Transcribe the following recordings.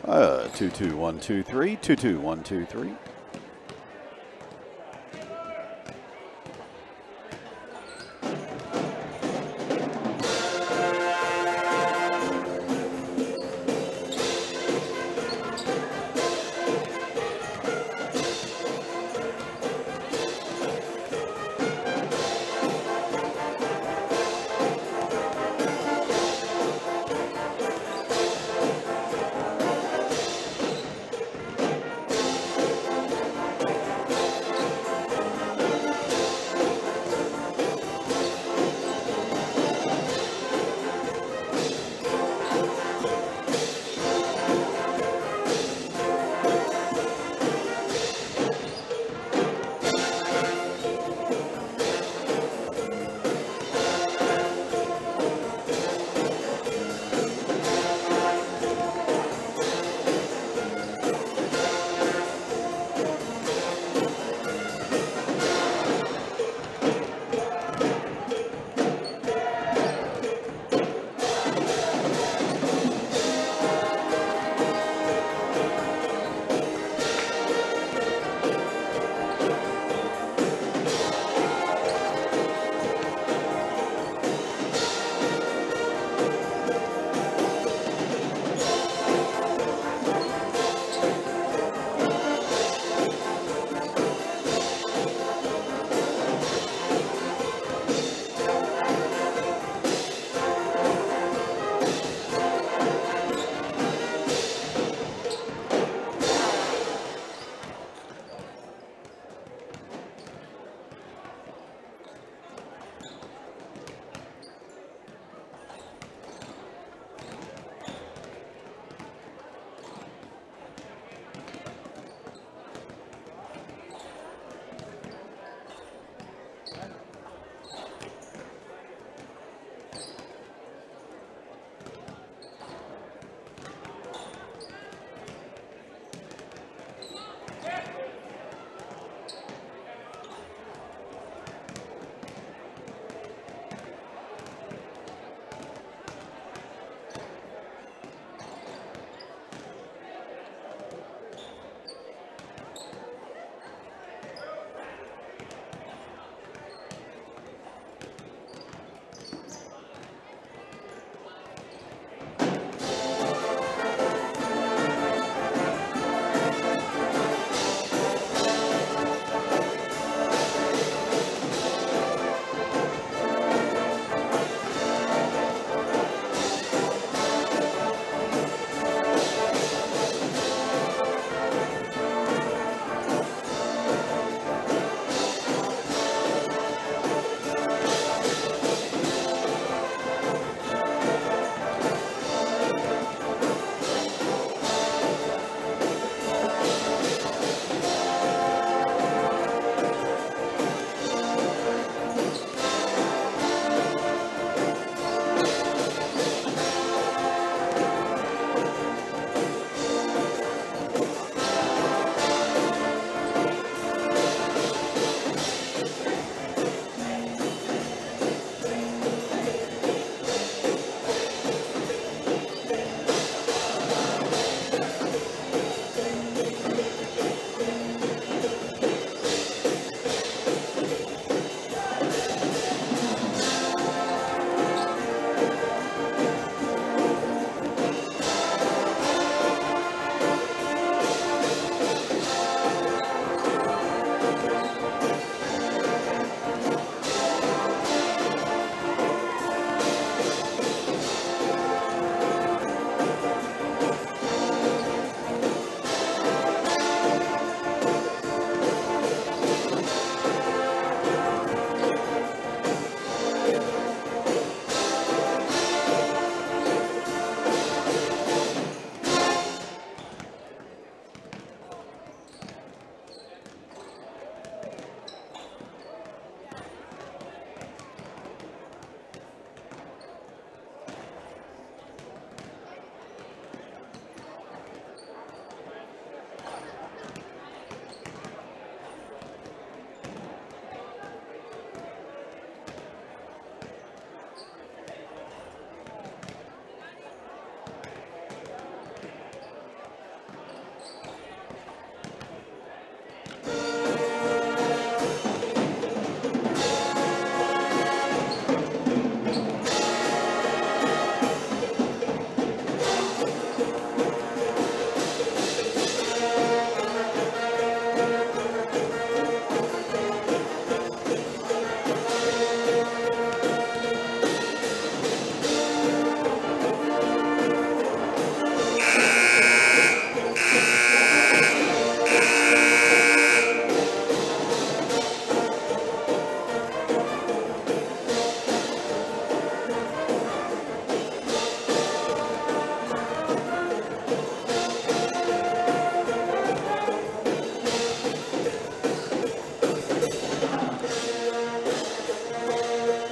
22123, 22123.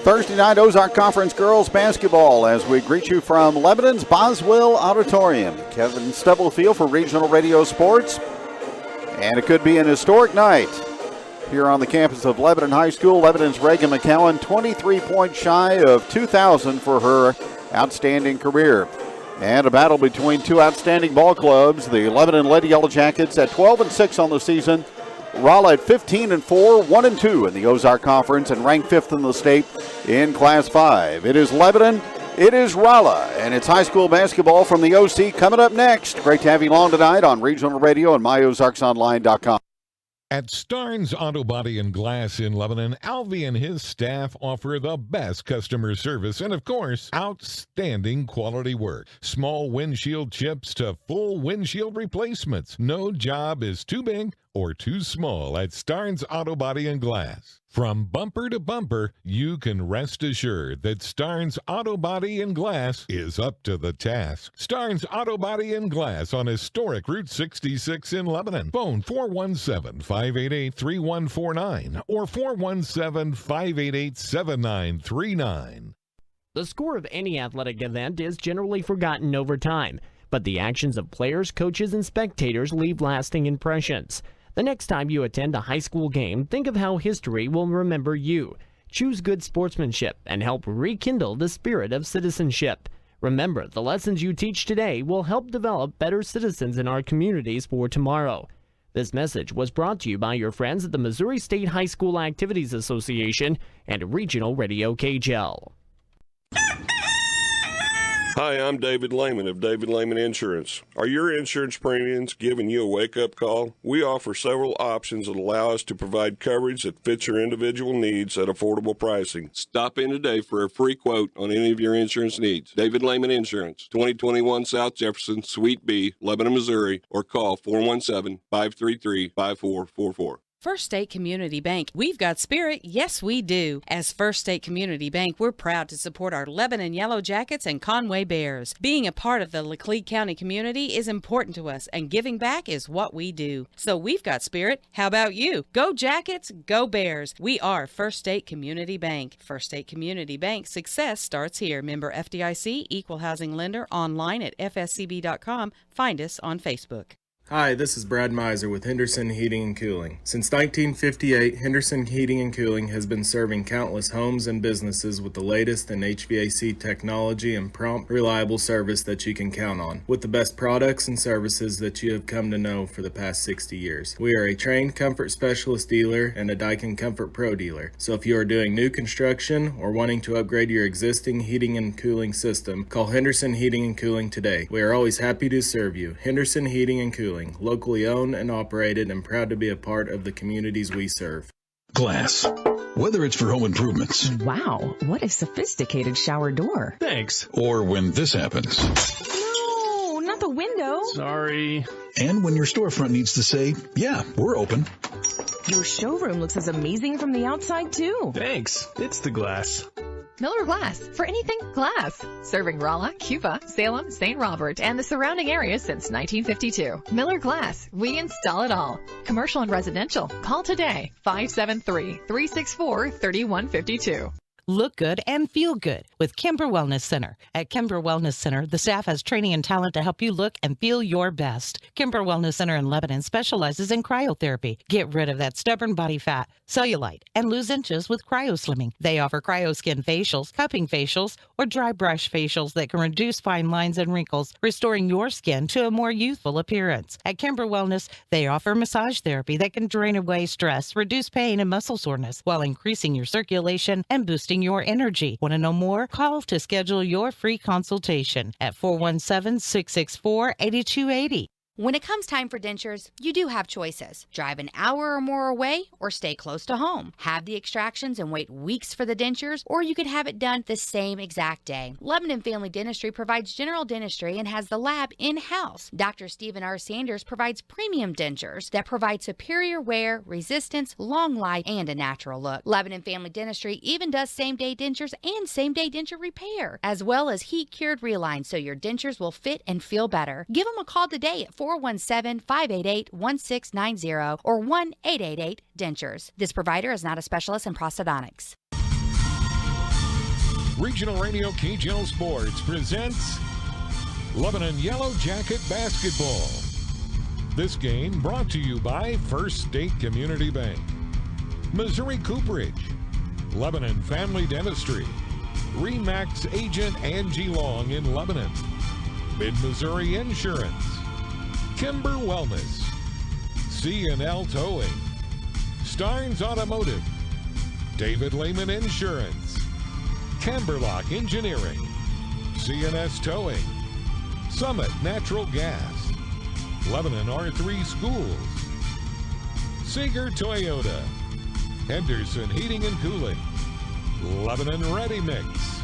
Thursday night OZARK Conference girls basketball as we greet you from Lebanon's Boswell Auditorium. Kevin Stubblefield for Regional Radio Sports. And it could be an historic night here on the campus of Lebanon High School. Lebanon's Reagan McCowan, 23 points shy of 2,000 for her outstanding career. And a battle between two outstanding ball clubs. The Lebanon Lady Yellow Jackets at 12-6 on the season. Rolla at 15-4, 1-2 in the OZARK Conference, and ranked 5th in the state in Class 5. It is Lebanon, it is Rolla, and it's high school basketball from the OC coming up next. Great to have you along tonight on Regional Radio and myozarksonline.com. At Starnes Auto Body and Glass in Lebanon, Alvy and his staff offer the best customer service and, of course, outstanding quality work. Small windshield chips to full windshield replacements. No job is too big or too small at Starnes Auto Body and Glass. From bumper to bumper, you can rest assured that Starnes Auto Body and Glass is up to the task. Starnes Auto Body and Glass on historic Route 66 in Lebanon. Phone 417-588-3149 or 417-588-7939. The score of any athletic event is generally forgotten over time, but the actions of players, coaches, and spectators leave lasting impressions. The next time you attend a high school game, think of how history will remember you. Choose good sportsmanship and help rekindle the spirit of citizenship. Remember, the lessons you teach today will help develop better citizens in our communities for tomorrow. This message was brought to you by your friends at the Missouri State High School Activities Association and Regional Radio KGL. Hi, I'm David Lehman of David Lehman Insurance. Are your insurance premiums giving you a wake-up call? We offer several options that allow us to provide coverage that fits your individual needs at affordable pricing. Stop in today for a free quote on any of your insurance needs. David Lehman Insurance, 2021 South Jefferson, Suite B, Lebanon, Missouri, or call 417-533-5444. First State Community Bank. We've got spirit. Yes, we do. As First State Community Bank, we're proud to support our Lebanon Yellow Jackets and Conway Bears. Being a part of the Laclede County community is important to us, and giving back is what we do. So we've got spirit. How about you? Go Jackets, go Bears. We are First State Community Bank. First State Community Bank. Success starts here. Member FDIC, Equal Housing Lender, online at fscb.com. Find us on Facebook. Hi, this is Brad Miser with Henderson Heating and Cooling. Since 1958, Henderson Heating and Cooling has been serving countless homes and businesses with the latest in HVAC technology and prompt, reliable service that you can count on, with the best products and services that you have come to know for the past 60 years. We are a trained comfort specialist dealer and a Daikin Comfort Pro dealer. So if you are doing new construction or wanting to upgrade your existing heating and cooling system, call Henderson Heating and Cooling today. We are always happy to serve you. Henderson Heating and Cooling. Locally owned and operated, and proud to be a part of the communities we serve. Glass. Whether it's for home improvements. Wow, what a sophisticated shower door. Thanks. Or when this happens. No, not the window. Sorry. And when your storefront needs to say, yeah, we're open. Your showroom looks as amazing from the outside, too. Thanks. It's the glass. Miller Glass, for anything glass. Serving Rolla, Cuba, Salem, St. Robert, and the surrounding areas since 1952. Miller Glass, we install it all. Commercial and residential. Call today, 573-364-3152. Look good and feel good with Kemper Wellness Center. At Kemper Wellness Center, the staff has training and talent to help you look and feel your best. Kemper Wellness Center in Lebanon specializes in cryotherapy. Get rid of that stubborn body fat, cellulite, and lose inches with cryoslimming. They offer cryoskin facials, cupping facials, or dry brush facials that can reduce fine lines and wrinkles, restoring your skin to a more youthful appearance. At Kemper Wellness, they offer massage therapy that can drain away stress, reduce pain and muscle soreness, while increasing your circulation and boosting your energy. Want to know more? Call to schedule your free consultation at 417-664-8280. When it comes time for dentures, you do have choices. Drive an hour or more away or stay close to home. Have the extractions and wait weeks for the dentures, or you could have it done the same exact day. Lebanon Family Dentistry provides general dentistry and has the lab in-house. Dr. Stephen R. Sanders provides premium dentures that provide superior wear, resistance, long life, and a natural look. Lebanon Family Dentistry even does same-day dentures and same-day denture repair, as well as heat-cured relines so your dentures will fit and feel better. Give them a call today at 417-588-1690 or 1-888-DENTURES. This provider is not a specialist in prosthodontics. Regional Radio KGL Sports presents Lebanon Yellow Jacket Basketball. This game brought to you by First State Community Bank, Missouri Cooperage, Lebanon Family Dentistry, RE/MAX Agent Angie Long in Lebanon, Mid-Missouri Insurance, Kimber Wellness, C&L Towing, Starnes Automotive, David Lehman Insurance, Camberlock Engineering, CNS Towing, Summit Natural Gas, Lebanon R3 Schools, Seeger Toyota, Henderson Heating and Cooling, Lebanon Ready Mix,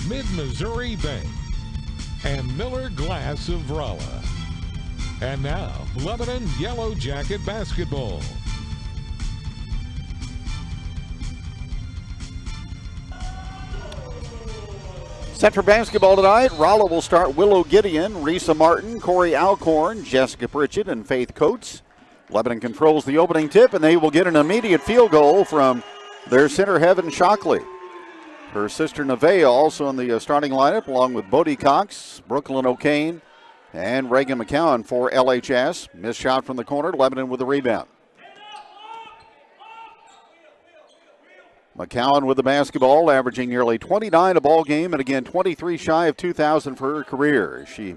Mid-Missouri Bank, and Miller Glass of Rolla. And now, Lebanon Yellow Jacket Basketball. Set for basketball tonight, Rolla will start Willow Gideon, Risa Martin, Corey Alcorn, Jessica Pritchett, and Faith Coates. Lebanon controls the opening tip, and they will get an immediate field goal from their center, Heaven Shockley. Her sister, Nevaeh, also in the starting lineup, along with Bodie Cox, Brooklyn O'Kane, and Reagan McCowan for LHS. Missed shot from the corner, Lebanon with the rebound. McCowan with the basketball, averaging nearly 29 a ball game, and again 23 shy of 2,000 for her career. She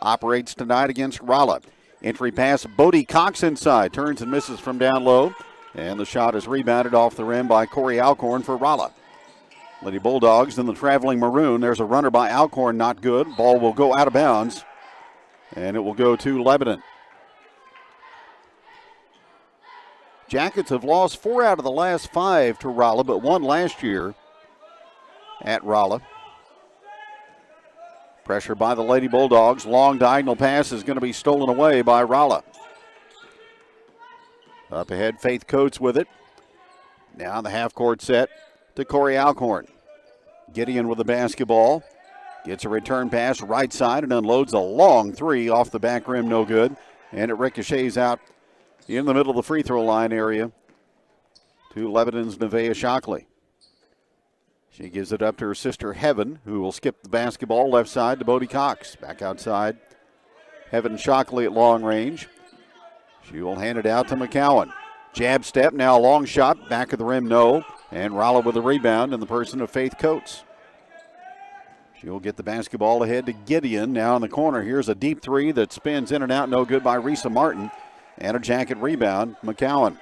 operates tonight against Rolla. Entry pass, Bodie Cox inside, turns and misses from down low, and the shot is rebounded off the rim by Corey Alcorn for Rolla. Lady Bulldogs in the traveling maroon. There's a runner by Alcorn, not good. Ball will go out of bounds, and it will go to Lebanon. Jackets have lost 4 out of the last 5 to Rolla, but won last year at Rolla. Pressure by the Lady Bulldogs. Long diagonal pass is going to be stolen away by Rolla. Up ahead, Faith Coates with it. Now the half-court set to Corey Alcorn. Gideon with the basketball. Gets a return pass right side and unloads a long three off the back rim, no good. And it ricochets out in the middle of the free throw line area to Lebanon's Nevaeh Shockley. She gives it up to her sister Heaven, who will skip the basketball left side to Bodie Cox. Back outside, Heaven Shockley at long range. She will hand it out to McCowan. Jab step, now long shot, back of the rim, no. And Rolla with the rebound in the person of Faith Coates. She'll get the basketball ahead to Gideon. Now in the corner, here's a deep three that spins in and out, no good by Risa Martin. And a jacket rebound, McCowan.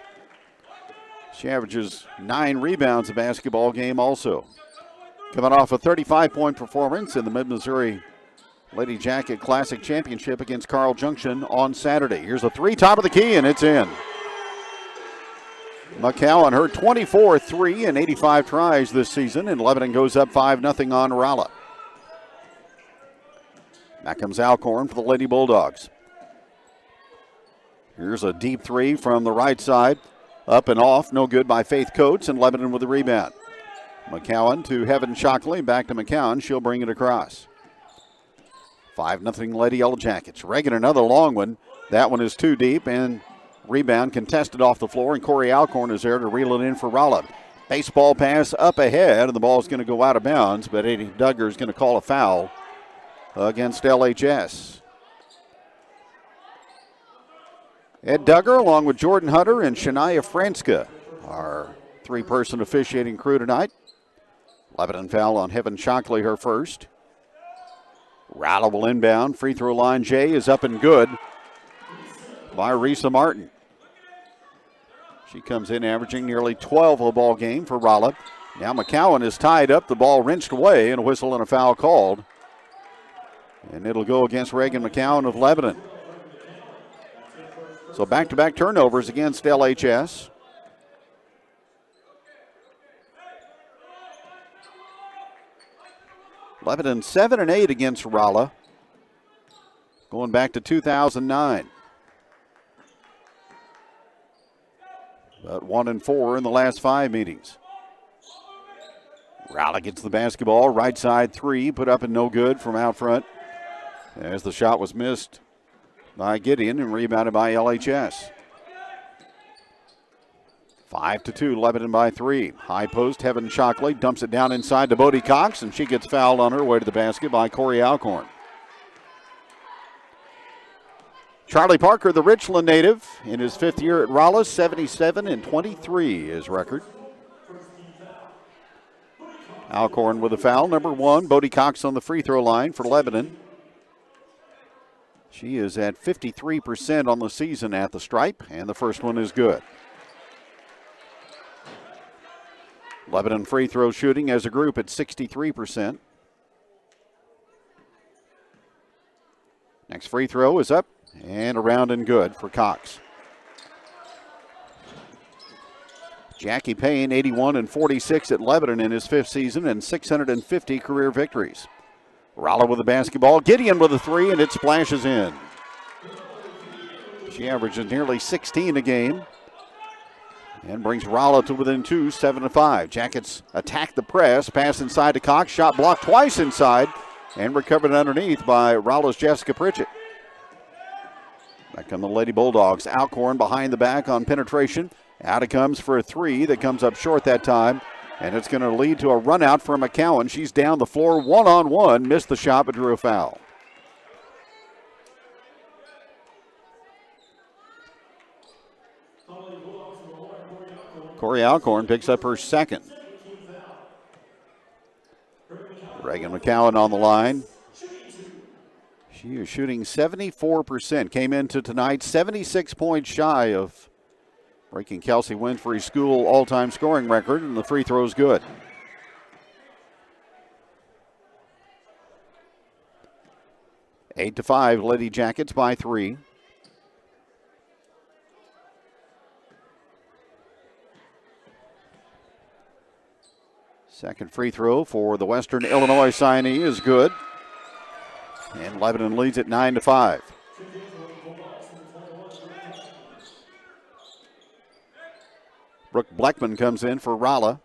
She averages 9 rebounds a basketball game also. Coming off a 35-point performance in the Mid-Missouri Lady Jacket Classic Championship against Carl Junction on Saturday. Here's a three, top of the key, and it's in. McCowan, her 24th three in 85 tries this season, and Lebanon goes up 5-0 on Rolla. Back comes Alcorn for the Lady Bulldogs. Here's a deep three from the right side. Up and off, no good by Faith Coates, and Lebanon with the rebound. McCowan to Heaven Shockley, back to McCowan. She'll bring it across. 5-0 Lady Yellow Jackets. Reagan another long one. That one is too deep, and rebound contested off the floor, and Corey Alcorn is there to reel it in for Rolla. Baseball pass up ahead, and the ball is going to go out of bounds, but Eddie Duggar is going to call a foul against LHS. Ed Duggar, along with Jordan Hunter and Shania Franska, our 3-person officiating crew tonight. Lebanon foul on Heaven Shockley, her first. Rolla will inbound. Free throw line, Jay, is up and good by Risa Martin. She comes in averaging nearly 12 a ball game for Rolla. Now McCowan is tied up. The ball wrenched away, and a whistle and a foul called. And it'll go against Reagan McCowan of Lebanon. So back-to-back turnovers against LHS. Lebanon 7-8 against Rolla, going back to 2009. But 1-4 in the last 5 meetings. Rolla gets the basketball, right side three, put up and no good from out front, as the shot was missed by Gideon and rebounded by LHS. 5-2, Lebanon by 3. High post, Heaven Shockley dumps it down inside to Bodie Cox, and she gets fouled on her way to the basket by Corey Alcorn. Charlie Parker, the Richland native, in his 5th year at Rolla, 77-23 his record. Alcorn with a foul, number 1. Bodie Cox on the free throw line for Lebanon. She is at 53% on the season at the stripe, and the first one is good. Lebanon free throw shooting as a group at 63%. Next free throw is up and around and good for Cox. Jackie Payne, 81-46 at Lebanon in his 5th season and 650 career victories. Rolla with the basketball. Gideon with a 3, and it splashes in. She averages nearly 16 a game and brings Rolla to within 2, 7-5. Jackets attack the press. Pass inside to Cox. Shot blocked twice inside and recovered underneath by Rolla's Jessica Pritchett. Back come the Lady Bulldogs. Alcorn behind the back on penetration. Out it comes for a 3 that comes up short that time. And it's going to lead to a run out for McCowan. She's down the floor one-on-one. Missed the shot but drew a foul. Corey Alcorn picks up her 2nd. Reagan McCowan on the line. She is shooting 74%. Came into tonight 76 points shy of breaking Kelsey Winfrey's school all-time scoring record, and the free throw is good. 8-5, Lady Jackets by 3. Second free throw for the Western Illinois signee is good. And Lebanon leads at 9-5. Brooke Bleckman comes in for Rolla.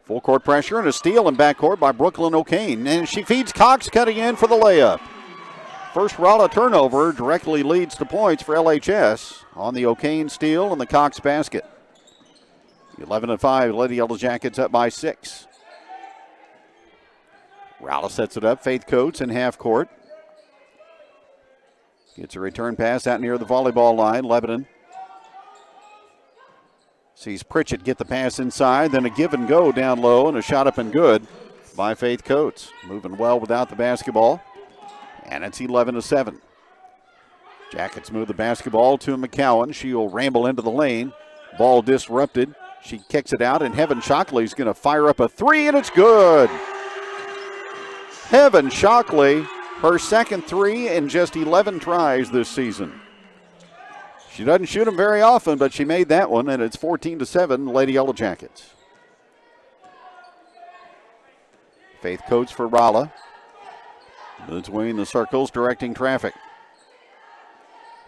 Full court pressure and a steal in backcourt by Brooklyn O'Kane. And she feeds Cox, cutting in for the layup. First Rolla turnover directly leads to points for LHS on the O'Kane steal and the Cox basket. 11-5, Lady Yellow Jackets up by 6. Rolla sets it up. Faith Coates in half court. Gets a return pass out near the volleyball line. Lebanon sees Pritchett get the pass inside, then a give and go down low, and a shot up and good by Faith Coates. Moving well without the basketball, and it's 11-7. Jackets move the basketball to McCowan. She'll ramble into the lane. Ball disrupted. She kicks it out, and Heaven Shockley's going to fire up a 3, and it's good. Heaven Shockley, her 2nd 3 in just 11 tries this season. She doesn't shoot them very often, but she made that one, and it's 14-7, Lady Yellow Jackets. Faith Coates for Rolla. Between the circles, directing traffic.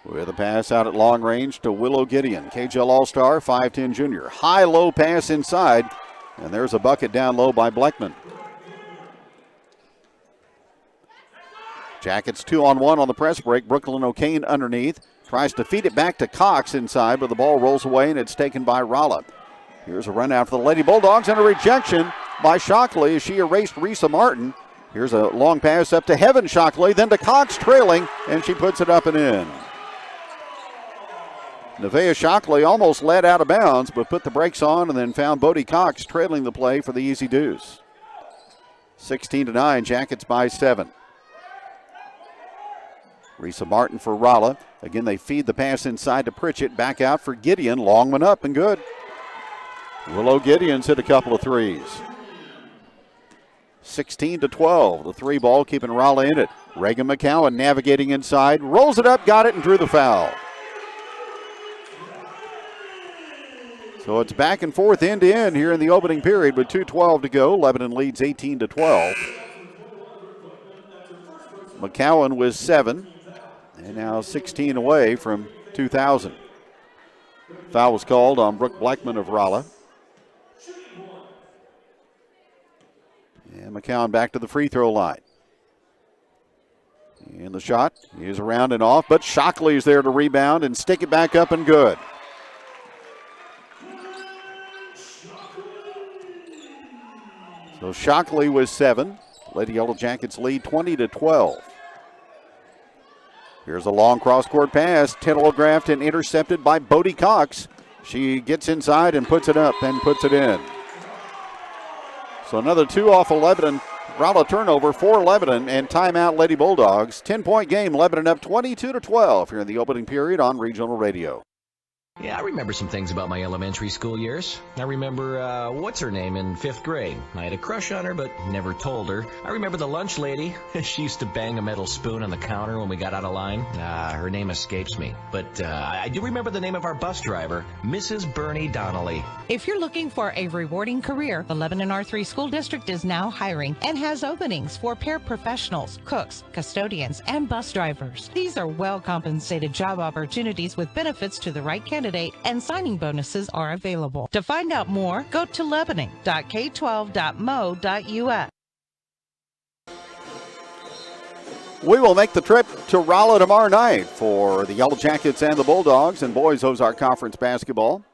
With a pass out at long range to Willow Gideon. KJL All-Star, 5'10 junior. High-low pass inside, and there's a bucket down low by Bleckman. Jackets 2-on-1 on the press break. Brooklyn O'Kane underneath. Tries to feed it back to Cox inside, but the ball rolls away, and it's taken by Rolla. Here's a run out for the Lady Bulldogs, and a rejection by Shockley as she erased Risa Martin. Here's a long pass up to Heaven Shockley, then to Cox trailing, and she puts it up and in. Nevaeh Shockley almost led out of bounds, but put the brakes on and then found Bodie Cox trailing the play for the easy deuce. 16-9, Jackets by 7. Risa Martin for Rolla. Again, they feed the pass inside to Pritchett. Back out for Gideon. Long one up and good. Willow Gideon's hit a couple of threes. 16-12. The 3 ball keeping Rolla in it. Reagan McCowan navigating inside. Rolls it up, got it, and drew the foul. So it's back and forth end to end here in the opening period with 2:12 to go. Lebanon leads 18-12. McCowan with 7. And now 16 away from 2,000. Foul was called on Brooke Bleckman of Rolla. And McCowan back to the free throw line. And the shot is around and off, but Shockley is there to rebound and stick it back up and good. So Shockley with 7. Lady Yellow Jackets lead 20-12. Here's a long cross-court pass, telegraphed and intercepted by Bodie Cox. She gets inside and puts it up and puts it in. So another 2 off of Lebanon. Rolla turnover for Lebanon and timeout Lady Bulldogs. 10-point game, Lebanon up 22-12 here in the opening period on Regional Radio. Yeah, I remember some things about my elementary school years. I remember, what's her name in 5th grade. I had a crush on her, but never told her. I remember the lunch lady. She used to bang a metal spoon on the counter when we got out of line. Her name escapes me. But I do remember the name of our bus driver, Mrs. Bernie Donnelly. If you're looking for a rewarding career, the Lebanon R3 School District is now hiring and has openings for paraprofessionals, cooks, custodians, and bus drivers. These are well-compensated job opportunities with benefits to the right candidate, and signing bonuses are available. To find out more, go to lebanon.k12.mo.us. We will make the trip to Rolla tomorrow night for the Yellow Jackets and the Bulldogs and boys Ozark Conference basketball.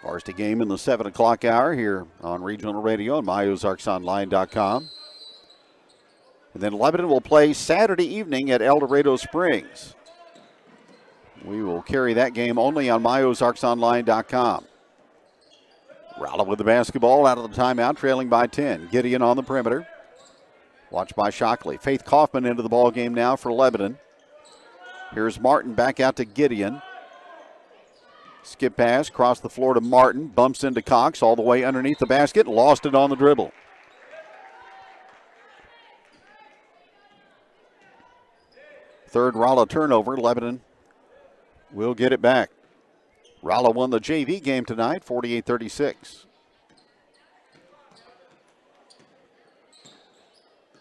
Varsity game in the 7 o'clock hour here on Regional Radio and myozarksonline.com. And then Lebanon will play Saturday evening at El Dorado Springs. We will carry that game only on myozarksonline.com. Rolla with the basketball out of the timeout, trailing by 10. Gideon on the perimeter. Watched by Shockley. Faith Kaufman into the ball game now for Lebanon. Here's Martin back out to Gideon. Skip pass, across the floor to Martin. Bumps into Cox all the way underneath the basket. Lost it on the dribble. Third Rolla turnover. Lebanon will get it back. Rolla won the JV game tonight, 48-36.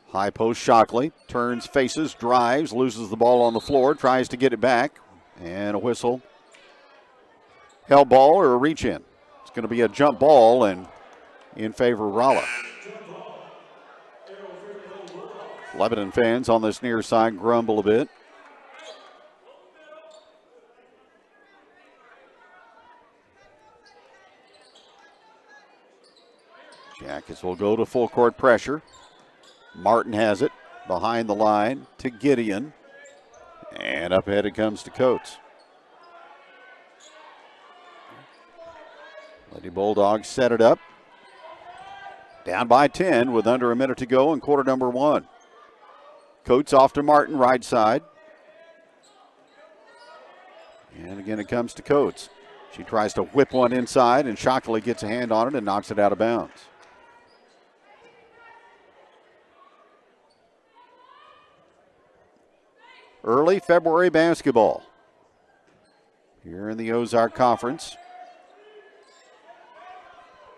High post Shockley. Turns, faces, drives, loses the ball on the floor, tries to get it back. And a whistle. Held ball or a reach in. It's going to be a jump ball and in favor of Rolla. Lebanon fans on this near side grumble a bit. Jackets will go to full court pressure. Martin has it behind the line to Gideon. And up ahead it comes to Coates. Lady Bulldogs set it up. Down by 10 with under a minute to go in quarter number 1. Coates off to Martin, right side. And again it comes to Coates. She tries to whip one inside and Shockley gets a hand on it and knocks it out of bounds. Early February basketball here in the Ozark Conference.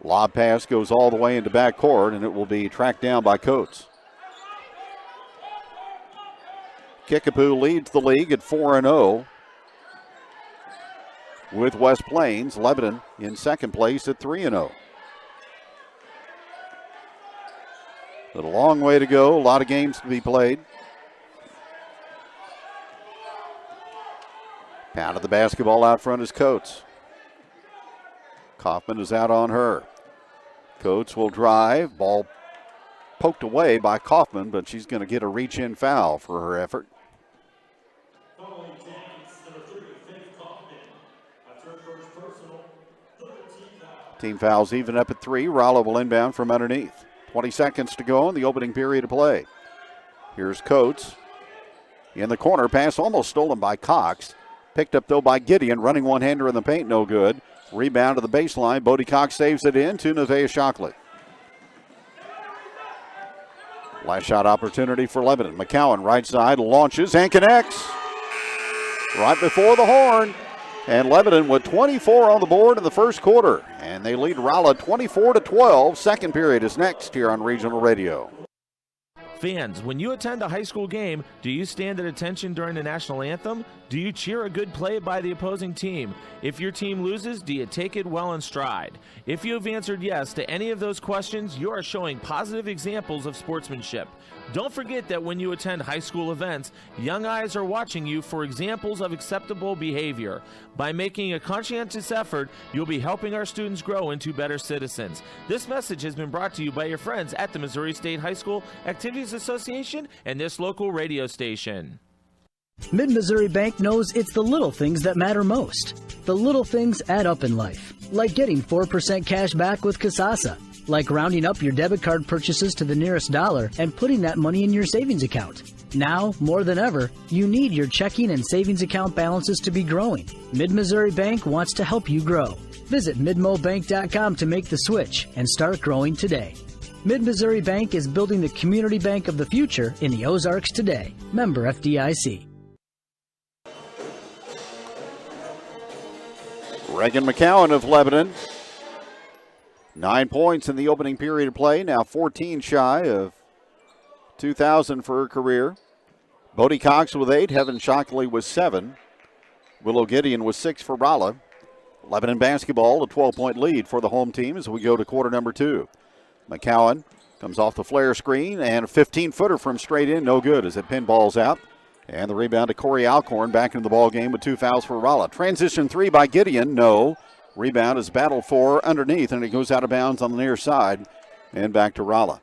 Lob pass goes all the way into backcourt, and it will be tracked down by Coates. Kickapoo leads the league at 4-0 with West Plains. Lebanon in second place at 3-0. But a long way to go, a lot of games to be played. Pounded the basketball out front is Coates. Kaufman is out on her. Coates will drive. Ball poked away by Kaufman, but she's going to get a reach-in foul for her effort. Team fouls even up at 3. Rolla will inbound from underneath. 20 seconds to go in the opening period of play. Here's Coates. In the corner, pass almost stolen by Cox. Picked up, though, by Gideon. Running one-hander in the paint, no good. Rebound to the baseline. Bodie Cox saves it in to Nevaeh Shockley. Last shot opportunity for Lebanon. McCowan, right side, launches and connects. Right before the horn. And Lebanon with 24 on the board in the first quarter. And they lead Rolla 24-12. Second period is next here on Regional Radio. Fans, when you attend a high school game, do you stand at attention during the national anthem? Do you cheer a good play by the opposing team? If your team loses, do you take it well in stride? If you have answered yes to any of those questions, you are showing positive examples of sportsmanship. Don't forget that when you attend high school events, young eyes are watching you for examples of acceptable behavior. By making a conscientious effort, you'll be helping our students grow into better citizens. This message has been brought to you by your friends at the Missouri State High School Activities Association and this local radio station. Mid-Missouri Bank knows it's the little things that matter most. The little things add up in life, like getting 4% cash back with Kasasa, like rounding up your debit card purchases to the nearest dollar and putting that money in your savings account. Now, more than ever, you need your checking and savings account balances to be growing. Mid-Missouri Bank wants to help you grow. Visit midmobank.com to make the switch and start growing today. Mid-Missouri Bank is building the community bank of the future in the Ozarks today. Member FDIC. Reagan McCowan of Lebanon. 9 points in the opening period of play. Now 14 shy of 2,000 for her career. Bodie Cox with 8. Heaven Shockley with 7. Willow Gideon with 6 for Rolla. Lebanon basketball, a 12-point lead for the home team as we go to quarter number 2. McCowan comes off the flare screen and a 15-footer from straight in. No good as it pinballs out. And the rebound to Corey Alcorn back into the ball game with 2 fouls for Rolla. Transition 3 by Gideon. No. Rebound is battled for underneath, and it goes out of bounds on the near side and back to Rolla.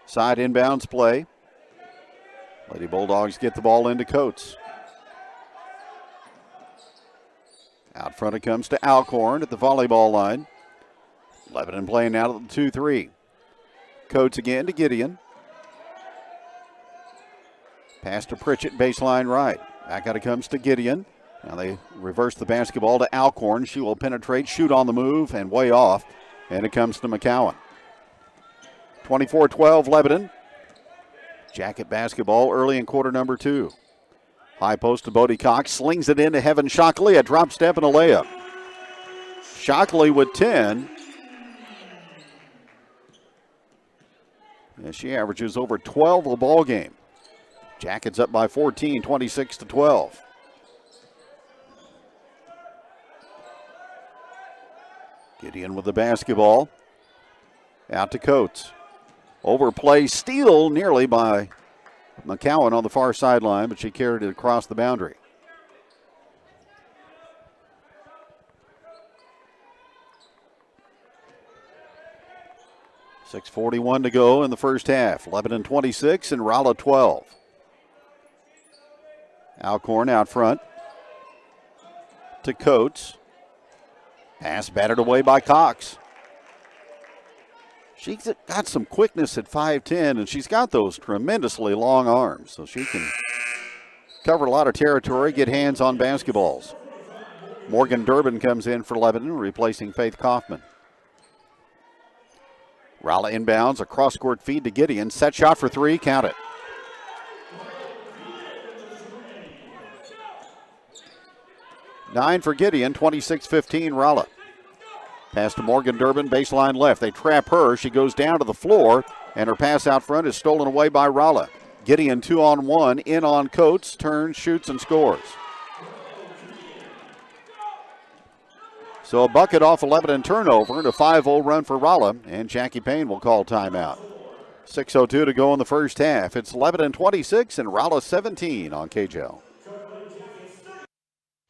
Side inbounds play. Lady Bulldogs get the ball into Coates. Out front it comes to Alcorn at the volleyball line. Lebanon playing out at the 2-3. Coates again to Gideon. Pass to Pritchett, baseline right. Back out it comes to Gideon. Now they reverse the basketball to Alcorn. She will penetrate, shoot on the move, and way off. And it comes to McCowan. 24-12 Lebanon. Jacket basketball early in quarter number 2. High post to Bodie Cox. Slings it into Heaven Shockley. A drop step and a layup. Shockley with 10. And she averages over 12 a ball game. Jackets up by 14, 26-12. Gideon with the basketball. Out to Coates. Overplay, steal nearly by McCowan on the far sideline, but she carried it across the boundary. .6:41 to go in the first half. Lebanon 26 and Rolla 12. Alcorn out front to Coates. Pass battered away by Cox. She's got some quickness at 5'10", and she's got those tremendously long arms, so she can cover a lot of territory, get hands on basketballs. Morgan Durbin comes in for Lebanon, replacing Faith Kaufman. Rolla inbounds, a cross-court feed to Gideon. Set shot for 3, count it. Nine for Gideon, 26-15 Rolla. Pass to Morgan Durbin, baseline left. They trap her. She goes down to the floor, and her pass out front is stolen away by Rolla. Gideon 2-on-1, in on Coates, turns, shoots, and scores. So a bucket off a Lebanon turnover and a 5-0 run for Rolla, and Jackie Payne will call timeout. 6:02 to go in the first half. It's Lebanon 26 and Rolla 17 on KJL.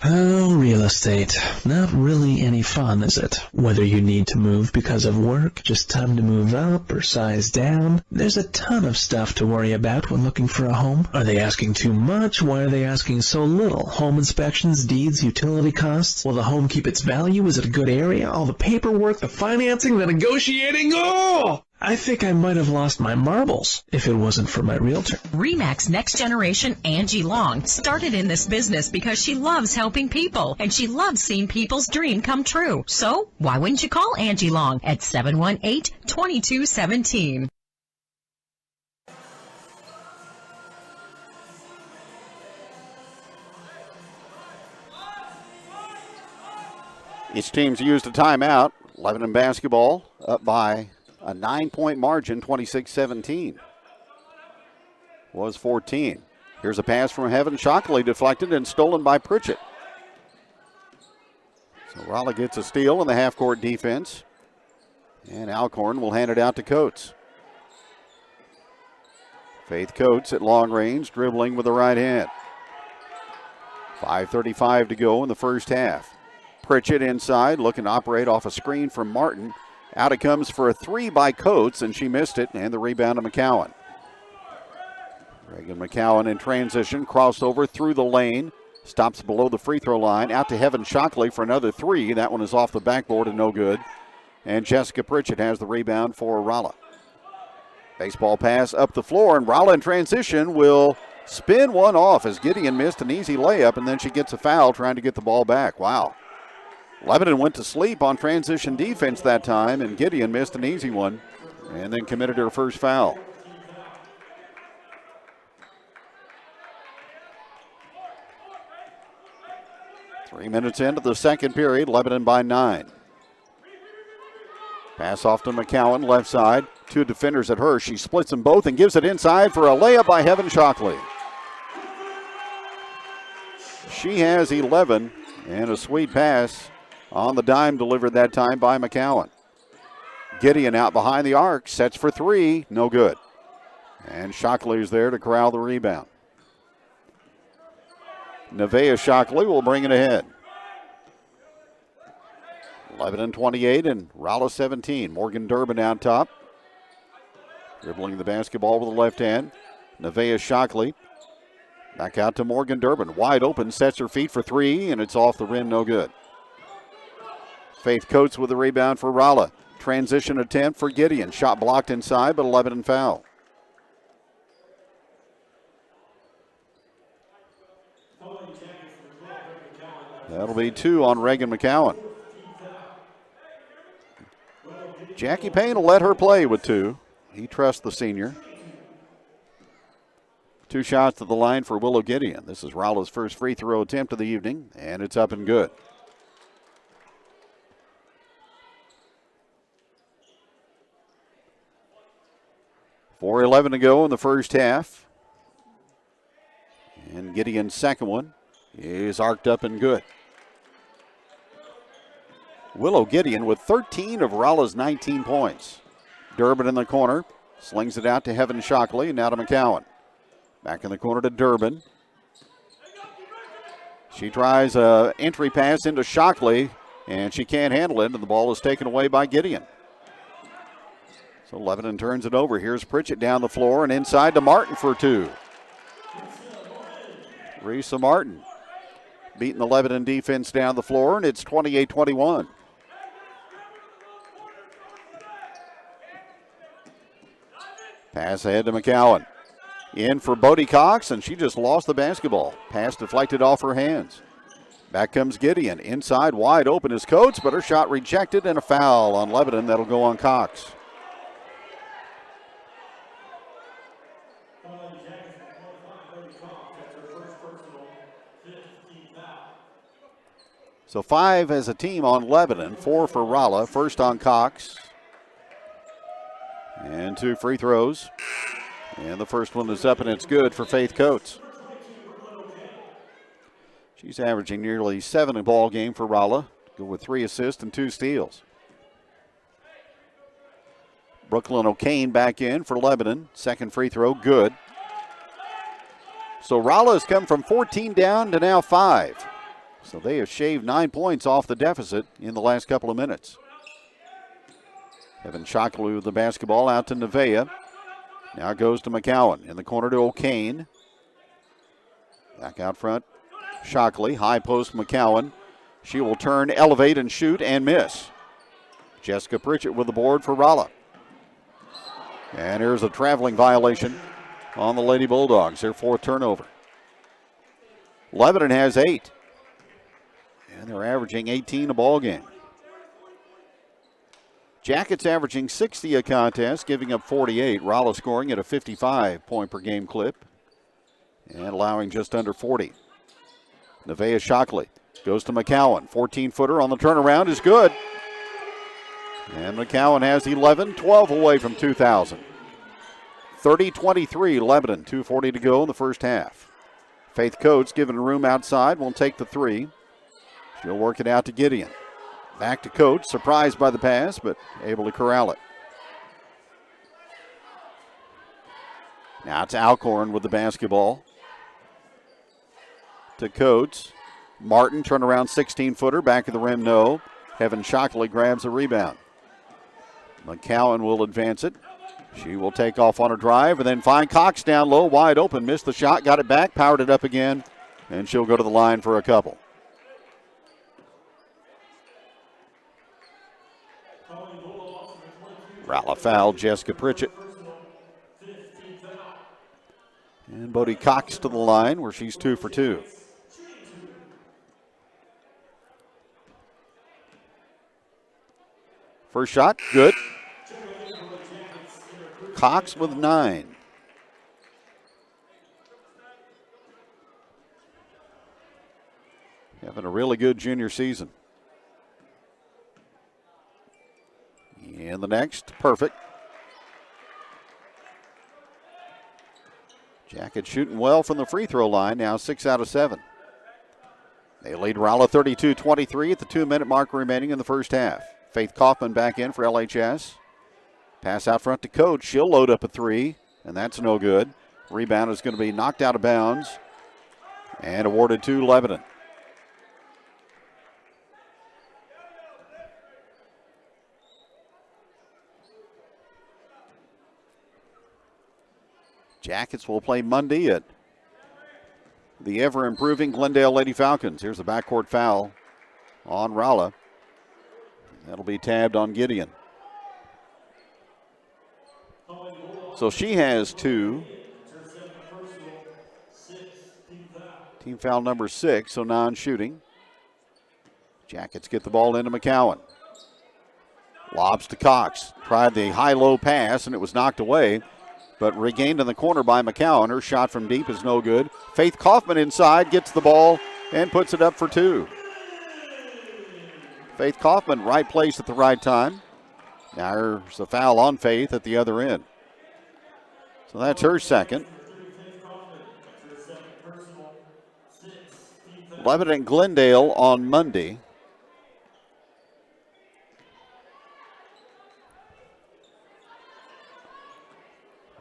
Oh, real estate. Not really any fun, is it? Whether you need to move because of work, just time to move up, or size down, there's a ton of stuff to worry about when looking for a home. Are they asking too much? Why are they asking so little? Home inspections, deeds, utility costs? Will the home keep its value? Is it a good area? All the paperwork, the financing, the negotiating? Oh! I think I might have lost my marbles if it wasn't for my realtor. RE/MAX Next Generation Angie Long started in this business because she loves helping people and she loves seeing people's dream come true. So why wouldn't you call Angie Long at 718-2217? Each team's used a timeout. Lebanon basketball up by a 9-point margin, 26-17. Was 14. Here's a pass from Heaven Shockley, deflected and stolen by Pritchett. So Rolla gets a steal in the half-court defense. And Alcorn will hand it out to Coates. Faith Coates at long range, dribbling with the right hand. 5:35 to go in the first half. Pritchett inside, looking to operate off a screen from Martin. Out it comes for a three by Coates, and she missed it, and the rebound to McCowan. Reagan McCowan in transition, crossover through the lane, stops below the free throw line, out to Heaven Shockley for another three. That one is off the backboard and no good. And Jessica Pritchett has the rebound for Rolla. Baseball pass up the floor, and Rolla in transition will spin one off as Gideon missed an easy layup, and then she gets a foul trying to get the ball back. Wow. Lebanon went to sleep on transition defense that time, and Gideon missed an easy one and then committed her first foul. Three minutes into the second period, Lebanon by 9. Pass off to McCowan, left side. Two defenders at her. She splits them both and gives it inside for a layup by Heaven Shockley. She has 11, and a sweet pass on the dime delivered that time by McCowan. Gideon out behind the arc, sets for three, no good. And Shockley is there to corral the rebound. Nevaeh Shockley will bring it ahead. Lebanon 28 and Rolla 17. Morgan Durbin on top. Dribbling the basketball with the left hand. Nevaeh Shockley. Back out to Morgan Durbin. Wide open, sets her feet for three, and it's off the rim, no good. Faith Coates with the rebound for Rolla. Transition attempt for Gideon. Shot blocked inside, but a Lebanon foul. That'll be two on Reagan McCowan. Jackie Payne will let her play with two. He trusts the senior. Two shots to the line for Willow Gideon. This is Rolla's first free throw attempt of the evening, and it's up and good. .4:11 to go in the first half. And Gideon's second one is arced up and good. Willow Gideon with 13 of Rolla's 19 points. Durbin in the corner, slings it out to Heaven Shockley, and now to McCowan. Back in the corner to Durbin. She tries an entry pass into Shockley, and she can't handle it, and the ball is taken away by Gideon. So Lebanon turns it over. Here's Pritchett down the floor and inside to Martin for two. Risa Martin beating the Lebanon defense down the floor, and it's 28-21. Pass ahead to McCowan. In for Bodie Cox, and she just lost the basketball. Pass deflected off her hands. Back comes Gideon. Inside, wide open is Coates, but her shot rejected, and a foul on Lebanon. That'll go on Cox. So 5 as a team on Lebanon, 4 for Rolla. First on Cox. And 2 free throws. And the first one is up, and it's good for Faith Coates. She's averaging nearly 7 a ball game for Rolla, with 3 assists and 2 steals. Brooklyn O'Kane back in for Lebanon. Second free throw, good. So Rolla has come from 14 down to now 5. So they have shaved 9 points off the deficit in the last couple of minutes. Heaven Shockley with the basketball out to Nevaeh. Now it goes to McCowan. In the corner to O'Kane. Back out front. Shockley, high post McCowan. She will turn, elevate, and shoot and miss. Jessica Pritchett with the board for Rolla. And here's a traveling violation on the Lady Bulldogs. Their 4th turnover. Lebanon has 8. And they're averaging 18 a ball game. Jackets averaging 60 a contest, giving up 48. Rolla scoring at a 55-point-per-game clip and allowing just under 40. Nevaeh Shockley Goes to McCowan. 14-footer on the turnaround is good. And McCowan has 11, 12 away from 2,000. 30-23 Lebanon, 2:40 to go in the first half. Faith Coates given room outside, won't take the three. She'll work it out to Gideon. Back to Coates, surprised by the pass, but able to corral it. Now it's Alcorn with the basketball. To Coates. Martin, turnaround 16-footer, back of the rim, no. Heaven Shockley grabs a rebound. McCowan will advance it. She will take off on a drive and then find Cox down low, wide open. Missed the shot, got it back, powered it up again, and she'll go to the line for a couple. Rolla foul, Jessica Pritchett. And Bodie Cox to the line where she's 2 for 2. First shot, good. Cox with 9. Having a really good junior season. And the next, perfect. Jackets shooting well from the free throw line, now 6 out of 7. They lead Rolla 32-23 at the 2-minute mark remaining in the first half. Faith Kaufman back in for LHS. Pass out front to Coach. She'll load up a three, and that's no good. Rebound is going to be knocked out of bounds and awarded to Lebanon. Jackets will play Monday at the ever-improving Glendale Lady Falcons. Here's the backcourt foul on Rolla. That'll be tabbed on Gideon. So she has 2. Team foul number 6, so non-shooting. Jackets get the ball into McCowan. Lobs to Cox. Tried the high-low pass, and it was knocked away, but regained in the corner by McCowan. Her shot from deep is no good. Faith Kaufman inside, gets the ball, and puts it up for 2. Faith Kaufman, right place at the right time. Now there's a foul on Faith at the other end. So that's her second. Lebanon Glendale on Monday.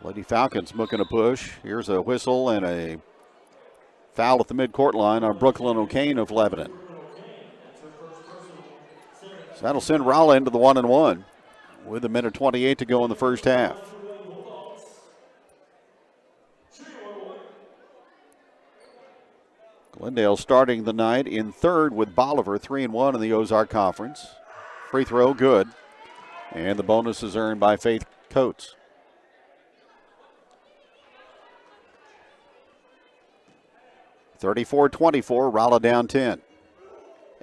Lady Falcons looking to push. Here's a whistle and a foul at the midcourt line on Brooklyn O'Kane of Lebanon. So that'll send Rolla into the 1-1 with 1:28 to go in the first half. Glendale starting the night in third with Bolivar, 3-1 in the Ozark Conference. Free throw, good. And the bonus is earned by Faith Coates. (34-24), Rolla down 10.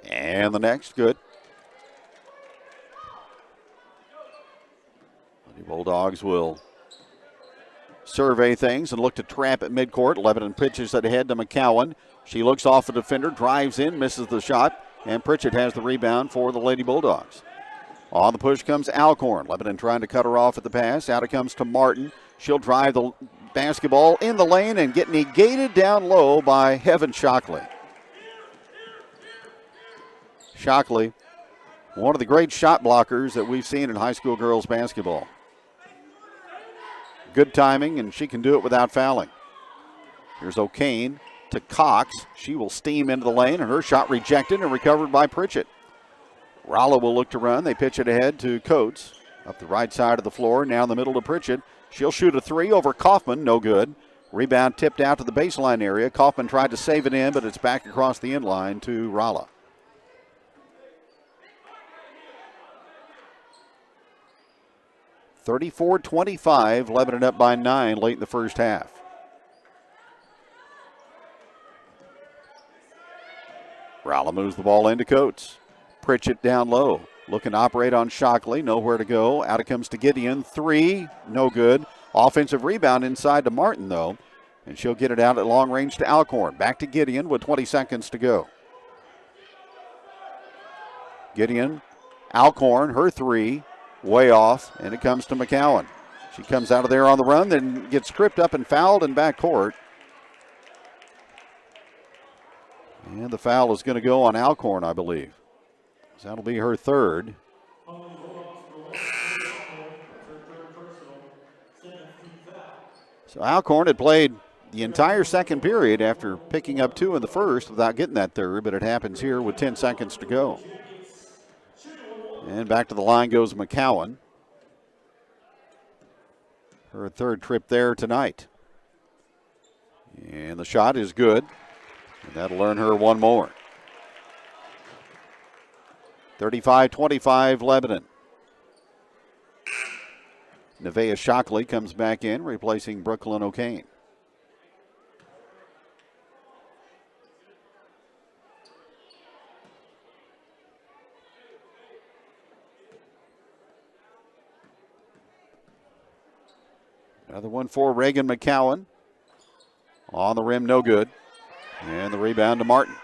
And the next, good. The Bulldogs will survey things and look to trap at midcourt. Lebanon pitches it ahead to McCowan. She looks off the defender, drives in, misses the shot, and Pritchett has the rebound for the Lady Bulldogs. On the push comes Alcorn. Lebanon trying to cut her off at the pass. Out it comes to Martin. She'll drive the basketball in the lane and get negated down low by Heaven Shockley. Shockley, one of the great shot blockers that we've seen in high school girls basketball. Good timing, and she can do it without fouling. Here's O'Kane to Cox. She will steam into the lane, and her shot rejected and recovered by Pritchett. Rolla will look to run. They pitch it ahead to Coates. Up the right side of the floor, now in the middle to Pritchett. She'll shoot a three over Kaufman, no good. Rebound tipped out to the baseline area. Kaufman tried to save it in, but it's back across the end line to Rolla. (34-25), Lebanon up by 9 late in the first half. Rolla moves the ball into Coates. Pritchett down low. Looking to operate on Shockley. Nowhere to go. Out it comes to Gideon. Three. No good. Offensive rebound inside to Martin, though. And she'll get it out at long range to Alcorn. Back to Gideon with 20 seconds to go. Gideon, Alcorn, her three, way off, and it comes to McCowan. She comes out of there on the run, then gets tripped up and fouled in backcourt. And the foul is going to go on Alcorn, I believe. So that'll be her third. So Alcorn had played the entire second period after picking up 2 in the first without getting that third, but it happens here with 10 seconds to go. And back to the line goes McCowan. Her third trip there tonight. And the shot is good. And that'll earn her one more. 35-25 Lebanon. Nevaeh Shockley comes back in, replacing Brooklyn O'Kane. Another one for Reagan McCowan. On the rim, no good. And the rebound to Martin.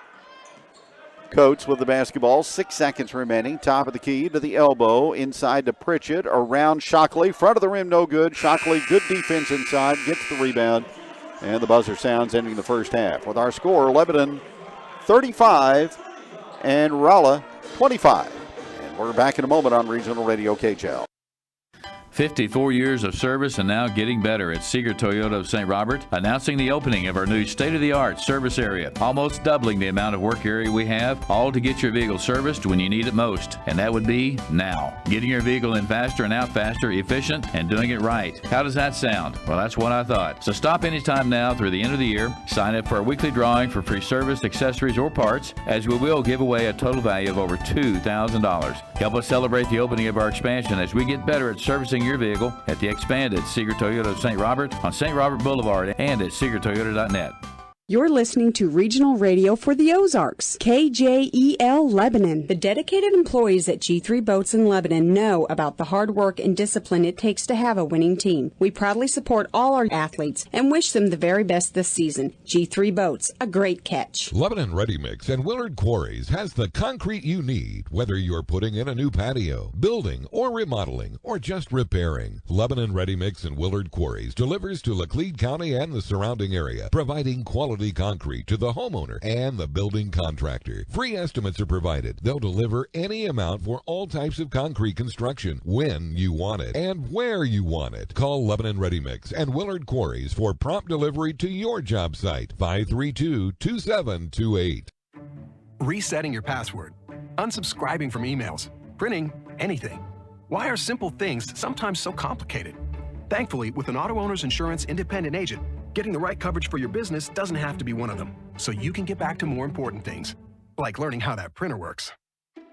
Coates with the basketball, 6 seconds remaining. Top of the key to the elbow, inside to Pritchett, around Shockley. Front of the rim, no good. Shockley, good defense inside, gets the rebound. And the buzzer sounds ending the first half. With our score, Lebanon 35 and Rolla 25. And we're back in a moment on Regional Radio KHL. 54 years of service and now getting better at Seeger Toyota of St. Robert, announcing the opening of our new state-of-the-art service area, almost doubling the amount of work area we have, all to get your vehicle serviced when you need it most, and that would be now. Getting your vehicle in faster and out faster, efficient, and doing it right. How does that sound? Well, that's what I thought. So stop anytime now through the end of the year, sign up for a weekly drawing for free service, accessories, or parts, as we will give away a total value of over $2,000. Help us celebrate the opening of our expansion as we get better at servicing your vehicle at the expanded Seeger Toyota of St. Robert on St. Robert Boulevard and at SeegerToyota.net. You're listening to Regional Radio for the Ozarks, KJEL Lebanon. The dedicated employees at G3 Boats in Lebanon know about the hard work and discipline it takes to have a winning team. We proudly support all our athletes and wish them the very best this season. G3 Boats, a great catch. Lebanon Ready Mix and Willard Quarries has the concrete you need, whether you're putting in a new patio, building, or remodeling, or just repairing. Lebanon Ready Mix and Willard Quarries delivers to Laclede County and the surrounding area, providing quality concrete to the homeowner and the building contractor. Free estimates are provided. They'll deliver any amount for all types of concrete construction when you want it and where you want it. Call Lebanon Ready Mix and Willard Quarries for prompt delivery to your job site. 532-2728. Resetting your password, unsubscribing from emails, printing anything. Why are simple things sometimes so complicated? Thankfully, with an auto owner's insurance independent agent, getting the right coverage for your business doesn't have to be one of them, so you can get back to more important things, like learning how that printer works.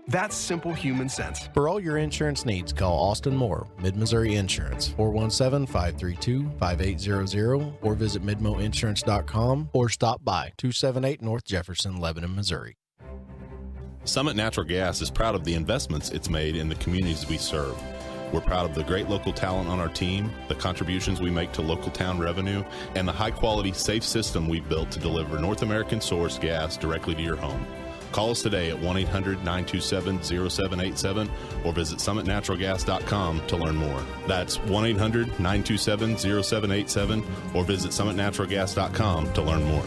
That's simple human sense. For all your insurance needs, call Austin Moore, Mid-Missouri Insurance, 417-532-5800, or visit midmoinsurance.com, or stop by 278 North Jefferson, Lebanon, Missouri. Summit Natural Gas is proud of the investments it's made in the communities we serve. We're proud of the great local talent on our team, the contributions we make to local town revenue, and the high-quality, safe system we've built to deliver North American source gas directly to your home. Call us today at 1-800-927-0787 or visit summitnaturalgas.com to learn more. That's 1-800-927-0787 or visit summitnaturalgas.com to learn more.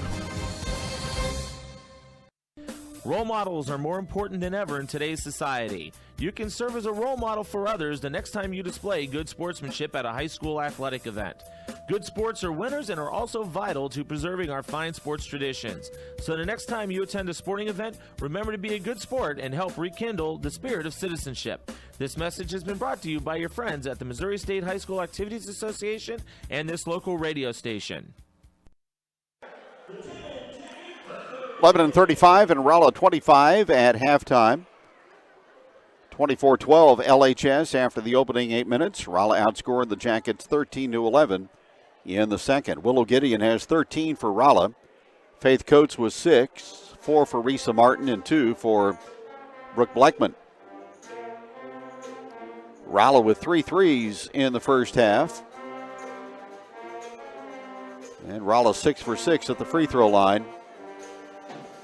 Role models are more important than ever in today's society. You can serve as a role model for others the next time you display good sportsmanship at a high school athletic event. Good sports are winners and are also vital to preserving our fine sports traditions. So the next time you attend a sporting event, remember to be a good sport and help rekindle the spirit of citizenship. This message has been brought to you by your friends at the Missouri State High School Activities Association and this local radio station. Lebanon 35 and Rolla 25 at halftime. 24-12 LHS after the opening 8 minutes. Rolla outscored the Jackets 13-11 in the second. Willow Gideon has 13 for Rolla. Faith Coates was 6, 4 for Risa Martin, and 2 for Brooke Blackman. Rolla with 3 threes in the first half. And Rolla 6 for 6 at the free throw line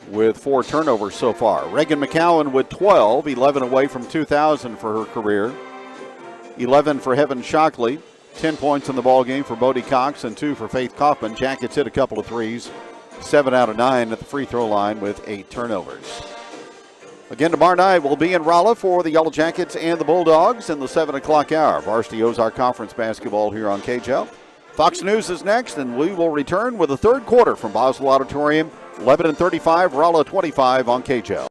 with 4 turnovers so far. Reagan McCowan with 12, 11 away from 2,000 for her career. 11 for Heaven Shockley, 10 points in the ball game for Bodie Cox and 2 for Faith Kaufman. Jackets hit a couple of threes, 7 out of 9 at the free throw line with 8 turnovers. Again, tomorrow night we'll be in Rolla for the Yellow Jackets and the Bulldogs in the 7 o'clock hour. Varsity Ozark Conference basketball here on KJL. Fox News is next, and we will return with the third quarter from Boswell Auditorium. Lebanon 35, Rolla 25 on KJL.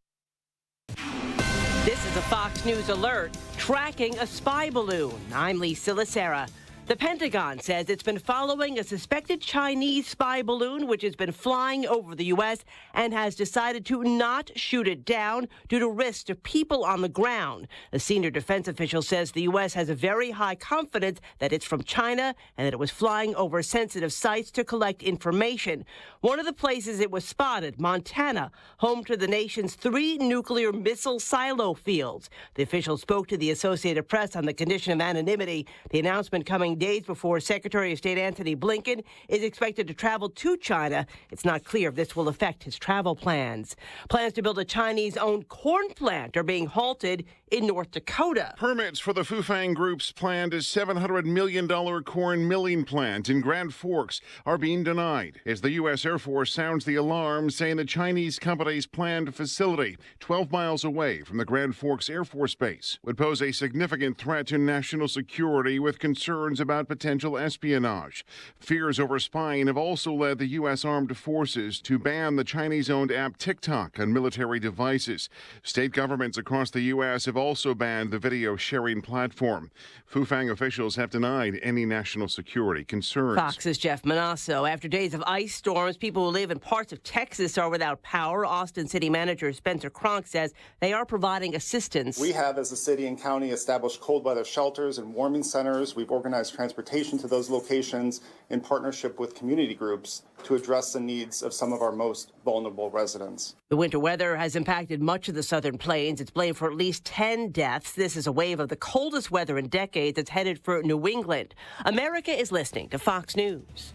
This is a Fox News alert, tracking a spy balloon. I'm Lee Silicera. The Pentagon says it's been following a suspected Chinese spy balloon which has been flying over the U.S. and has decided to not shoot it down due to risk to people on the ground. A senior defense official says the U.S. has a very high confidence that it's from China and that it was flying over sensitive sites to collect information. One of the places it was spotted, Montana, home to the nation's 3 nuclear missile silo fields. The official spoke to the Associated Press on the condition of anonymity. The announcement coming days before Secretary of State Anthony Blinken is expected to travel to China. It's not clear if this will affect his travel plans. Plans to build a Chinese-owned corn plant are being halted in North Dakota. Permits for the Fufang Group's planned $700 million corn milling plant in Grand Forks are being denied as the U.S. Air Force sounds the alarm, saying the Chinese company's planned facility 12 miles away from the Grand Forks Air Force Base would pose a significant threat to national security with concerns about potential espionage. Fears over spying have also led the U.S. Armed Forces to ban the Chinese-owned app TikTok on military devices. State governments across the U.S. have also banned the video sharing platform. Fufang officials have denied any national security concerns. Fox's Jeff Manasso. After days of ice storms, people who live in parts of Texas are without power. Austin City Manager Spencer Cronk says they are providing assistance. We have, as a city and county, established cold weather shelters and warming centers. We've organized transportation to those locations in partnership with community groups to address the needs of some of our most vulnerable residents. The winter weather has impacted much of the southern plains. It's blamed for at least 10 deaths. This is a wave of the coldest weather in decades that's headed for New England. America is listening to Fox News.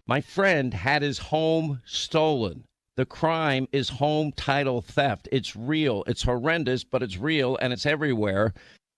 My friend had his home stolen. The crime is home title theft. It's real. It's horrendous, but it's real, and it's everywhere.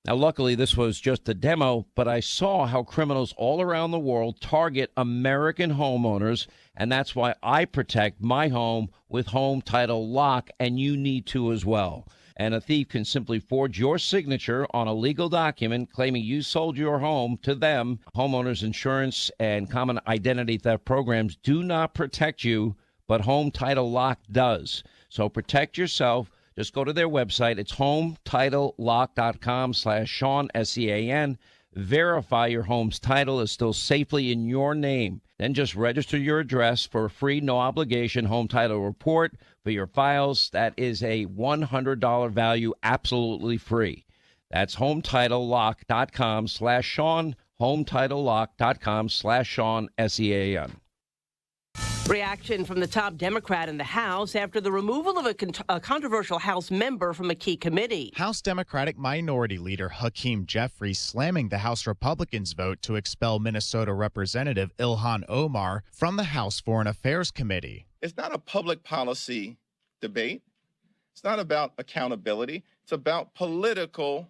Now, luckily, this was just a demo, but I saw how criminals all around the world target American homeowners, and that's why I protect my home with Home Title Lock, and you need to as well. And a thief can simply forge your signature on a legal document claiming you sold your home to them. Homeowners insurance and common identity theft programs do not protect you, but Home Title Lock does. So protect yourself. Just go to their website. It's HometitleLock.com/Sean, SEAN. Verify your home's title is still safely in your name. Then just register your address for a free, no-obligation home title report for your files. That is a $100 value, absolutely free. That's HometitleLock.com/Sean, HometitleLock.com/Sean, SEAN. Reaction from the top Democrat in the House after the removal of a controversial House member from a key committee. House Democratic Minority Leader Hakeem Jeffries slamming the House Republicans' vote to expel Minnesota Representative Ilhan Omar from the House Foreign Affairs Committee. It's not a public policy debate. It's not about accountability. It's about political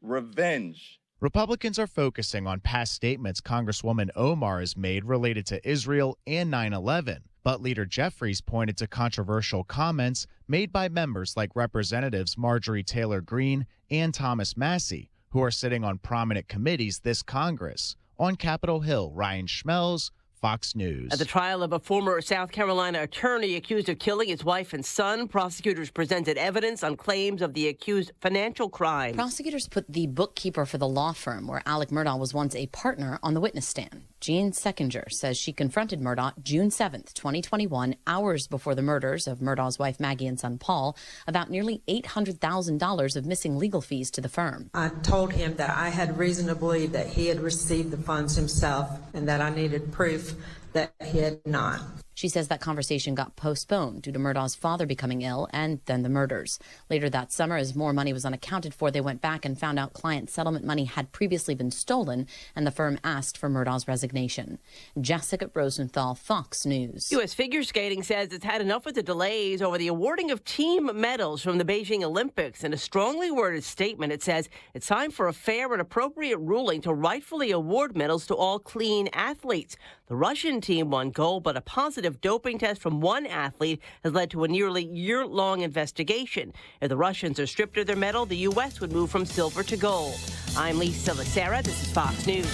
revenge. Republicans are focusing on past statements Congresswoman Omar has made related to Israel and 9/11. But Leader Jeffries pointed to controversial comments made by members like Representatives Marjorie Taylor Greene and Thomas Massey, who are sitting on prominent committees this Congress. On Capitol Hill, Ryan Schmelz, Fox News. At the trial of a former South Carolina attorney accused of killing his wife and son, prosecutors presented evidence on claims of the accused financial crimes. Prosecutors put the bookkeeper for the law firm where Alec Murdaugh was once a partner on the witness stand. Jean Seckinger says she confronted Murdaugh June 7th, 2021, hours before the murders of Murdaugh's wife Maggie and son Paul, about nearly $800,000 of missing legal fees to the firm. I told him that I had reason to believe that he had received the funds himself and that I needed proof that he had not. She says that conversation got postponed due to Murdaugh's father becoming ill and then the murders. Later that summer, as more money was unaccounted for, they went back and found out client settlement money had previously been stolen, and the firm asked for Murdaugh's resignation. Jessica Rosenthal, Fox News. U.S. figure skating says it's had enough of the delays over the awarding of team medals from the Beijing Olympics. In a strongly worded statement, it says it's time for a fair and appropriate ruling to rightfully award medals to all clean athletes. The Russian team won gold, but a positive doping test from one athlete has led to a nearly year-long investigation. If the Russians are stripped of their medal, the U.S. would move from silver to gold. I'm Lisa Lacera. This is Fox News.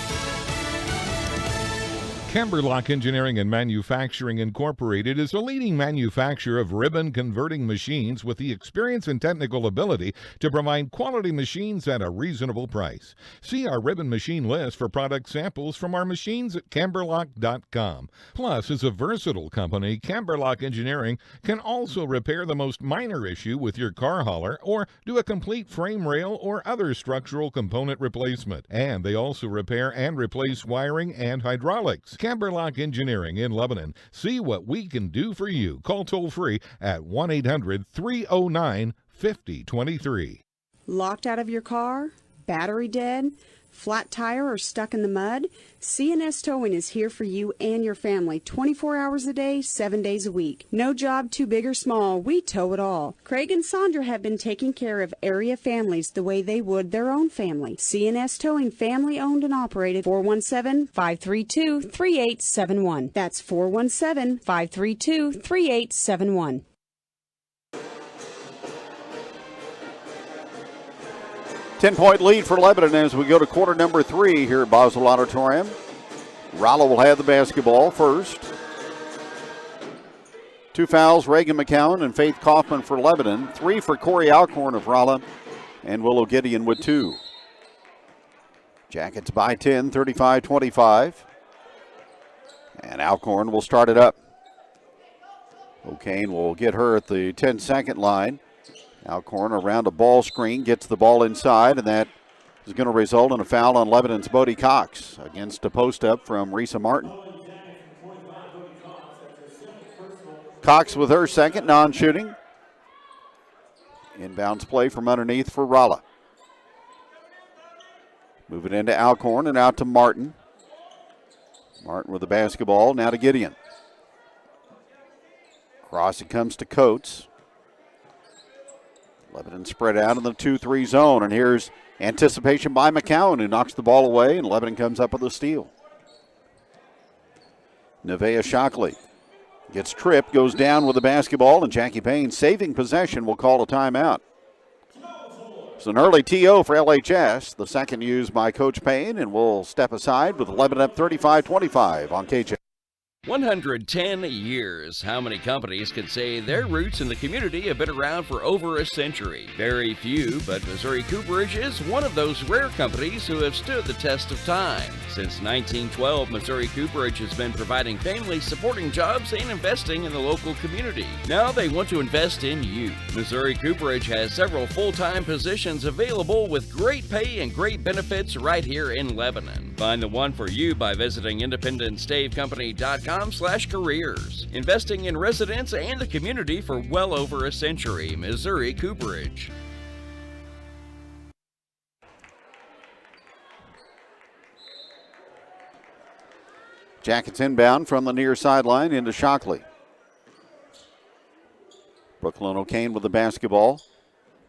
Camberlock Engineering and Manufacturing Incorporated is a leading manufacturer of ribbon converting machines with the experience and technical ability to provide quality machines at a reasonable price. See our ribbon machine list for product samples from our machines at camberlock.com. Plus, as a versatile company, Camberlock Engineering can also repair the most minor issue with your car hauler or do a complete frame rail or other structural component replacement. And they also repair and replace wiring and hydraulics. Camberlock Engineering in Lebanon. See what we can do for you. Call toll-free at 1-800-309-5023. Locked out of your car? Battery dead? Flat tire or stuck in the mud? C&S Towing is here for you and your family 24 hours a day, 7 days a week. No job too big or small, we tow it all. Craig and Sandra have been taking care of area families the way they would their own family. C&S Towing, family owned and operated. 417-532-3871. That's 417-532-3871. 10-point lead for Lebanon as we go to quarter number 3 here at Boswell Auditorium. Rolla will have the basketball first. 2 fouls, Reagan McCowan and Faith Kaufman for Lebanon. 3 for Corey Alcorn of Rolla and Willow Gideon with 2. Jackets by 10, 35-25. And Alcorn will start it up. O'Kane will get her at the 10-second line. Alcorn around a ball screen, gets the ball inside, and that is going to result in a foul on Lebanon's Bodie Cox against a post-up from Risa Martin. Cox with her second, non-shooting. Inbounds play from underneath for Rolla. Move it into Alcorn and out to Martin. Martin with the basketball, now to Gideon. Cross it comes to Coates. Lebanon spread out in the 2-3 zone, and here's anticipation by McCowan, who knocks the ball away, and Lebanon comes up with a steal. Nevaeh Shockley gets tripped, goes down with the basketball, and Jackie Payne, saving possession, will call a timeout. It's an early TO for LHS, the second used by Coach Payne, and we'll step aside with Lebanon up 35-25 on KJ. 110 years. How many companies can say their roots in the community have been around for over a century? Very few, but Missouri Cooperage is one of those rare companies who have stood the test of time. Since 1912, Missouri Cooperage has been providing family-supporting jobs and investing in the local community. Now they want to invest in you. Missouri Cooperage has several full-time positions available with great pay and great benefits right here in Lebanon. Find the one for you by visiting IndependenceStaveCompany.com/careers. Investing in residents and the community for well over a century. Missouri Cooperage. Jackets inbound from the near sideline into Shockley. Brooklyn O'Kane with the basketball.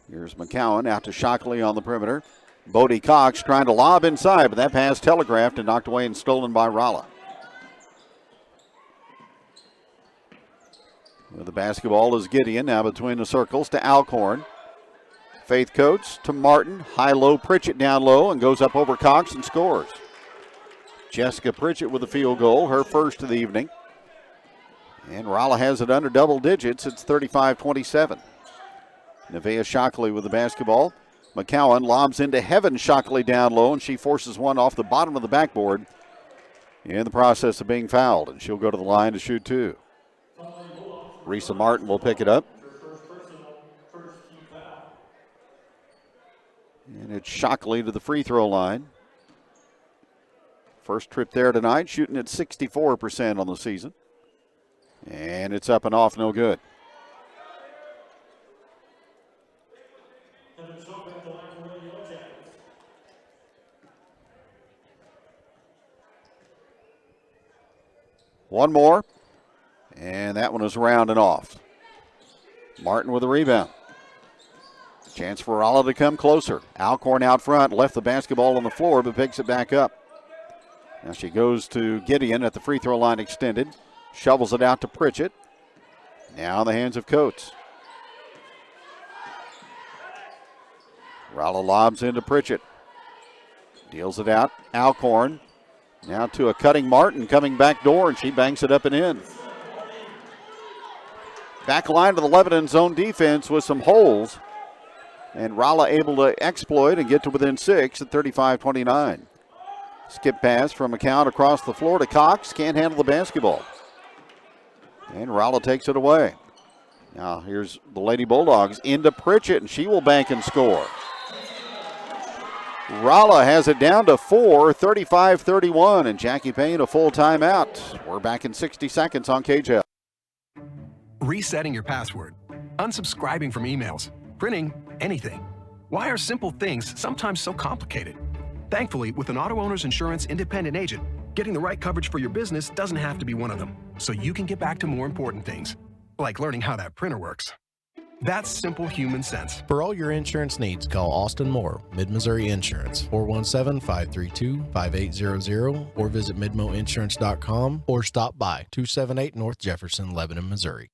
Here's McCowan out to Shockley on the perimeter. Bodie Cox trying to lob inside, but that pass telegraphed and knocked away and stolen by Rolla. With the basketball is Gideon, now between the circles to Alcorn. Faith Coates to Martin. High-low Pritchett down low and goes up over Cox and scores. Jessica Pritchett with a field goal, her first of the evening. And Rolla has it under double digits. It's 35-27. Nevaeh Shockley with the basketball. McCowan lobs into Heaven Shockley down low, and she forces one off the bottom of the backboard in the process of being fouled, and she'll go to the line to shoot 2. Risa Martin will pick it up. And it's Shockley to the free throw line. First trip there tonight, shooting at 64% on the season. And it's up and off, no good. One more, and that one is round and off. Martin with a rebound. Chance for Rolla to come closer. Alcorn out front, left the basketball on the floor, but picks it back up. Now she goes to Gideon at the free throw line extended. Shovels it out to Pritchett. Now in the hands of Coates. Rolla lobs into Pritchett. Deals it out. Alcorn. Now to a cutting Martin coming back door, and she banks it up and in. Back line to the Lebanon zone defense with some holes. And Rolla able to exploit and get to within 6 at 35-29. Skip pass from McCown across the floor to Cox. Can't handle the basketball. And Rolla takes it away. Now here's the Lady Bulldogs into Pritchett, and she will bank and score. Rolla has it down to 4, 35-31, and Jackie Payne a full timeout. We're back in 60 seconds on KJL. Resetting your password, unsubscribing from emails, printing anything. Why are simple things sometimes so complicated? Thankfully, with an auto owner's insurance independent agent, getting the right coverage for your business doesn't have to be one of them, so you can get back to more important things, like learning how that printer works. That's simple human sense. For all your insurance needs, call Austin Moore, Mid-Missouri Insurance, 417-532-5800, or visit midmoinsurance.com, or stop by 278 North Jefferson, Lebanon, Missouri.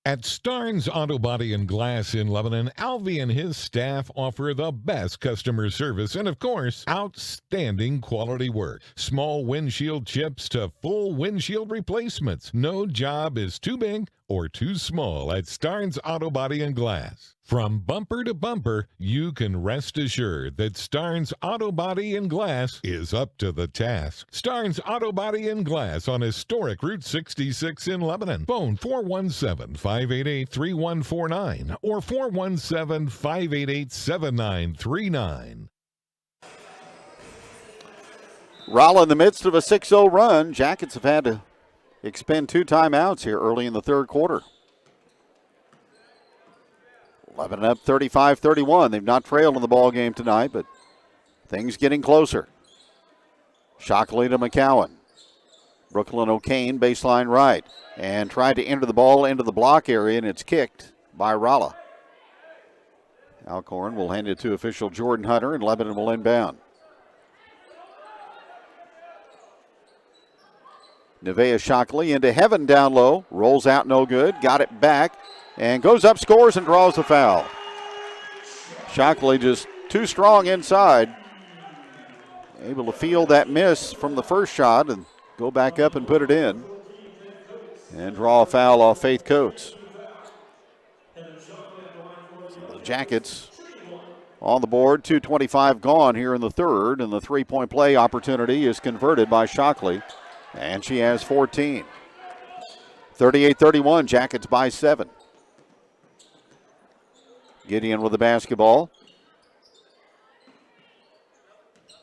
At Starnes Auto Body and Glass in Lebanon, Alvy and his staff offer the best customer service and, of course, outstanding quality work. Small windshield chips to full windshield replacements. No job is too big or too small at Starnes Auto Body and Glass. From bumper to bumper, you can rest assured that Starnes Auto Body and Glass is up to the task. Starnes Auto Body and Glass on historic Route 66 in Lebanon. Phone 417-588-3149 or 417-588-7939. Rolla in the midst of a 6-0 run. Jackets have had to expend 2 timeouts here early in the third quarter. Lebanon up 35-31. They've not trailed in the ball game tonight, but things getting closer. Shockley to McCowan. Brooklyn O'Kane baseline right, and tried to enter the ball into the block area, and it's kicked by Rolla. Alcorn will hand it to official Jordan Hunter, and Lebanon will inbound. Nevaeh Shockley into Heaven down low. Rolls out no good. Got it back. And goes up, scores, and draws the foul. Shockley just too strong inside. Able to field that miss from the first shot and go back up and put it in. And draw a foul off Faith Coates. So the Jackets on the board. 2:25 gone here in the third. And the three-point play opportunity is converted by Shockley. And she has 14. 38-31, Jackets by 7. Gideon with the basketball.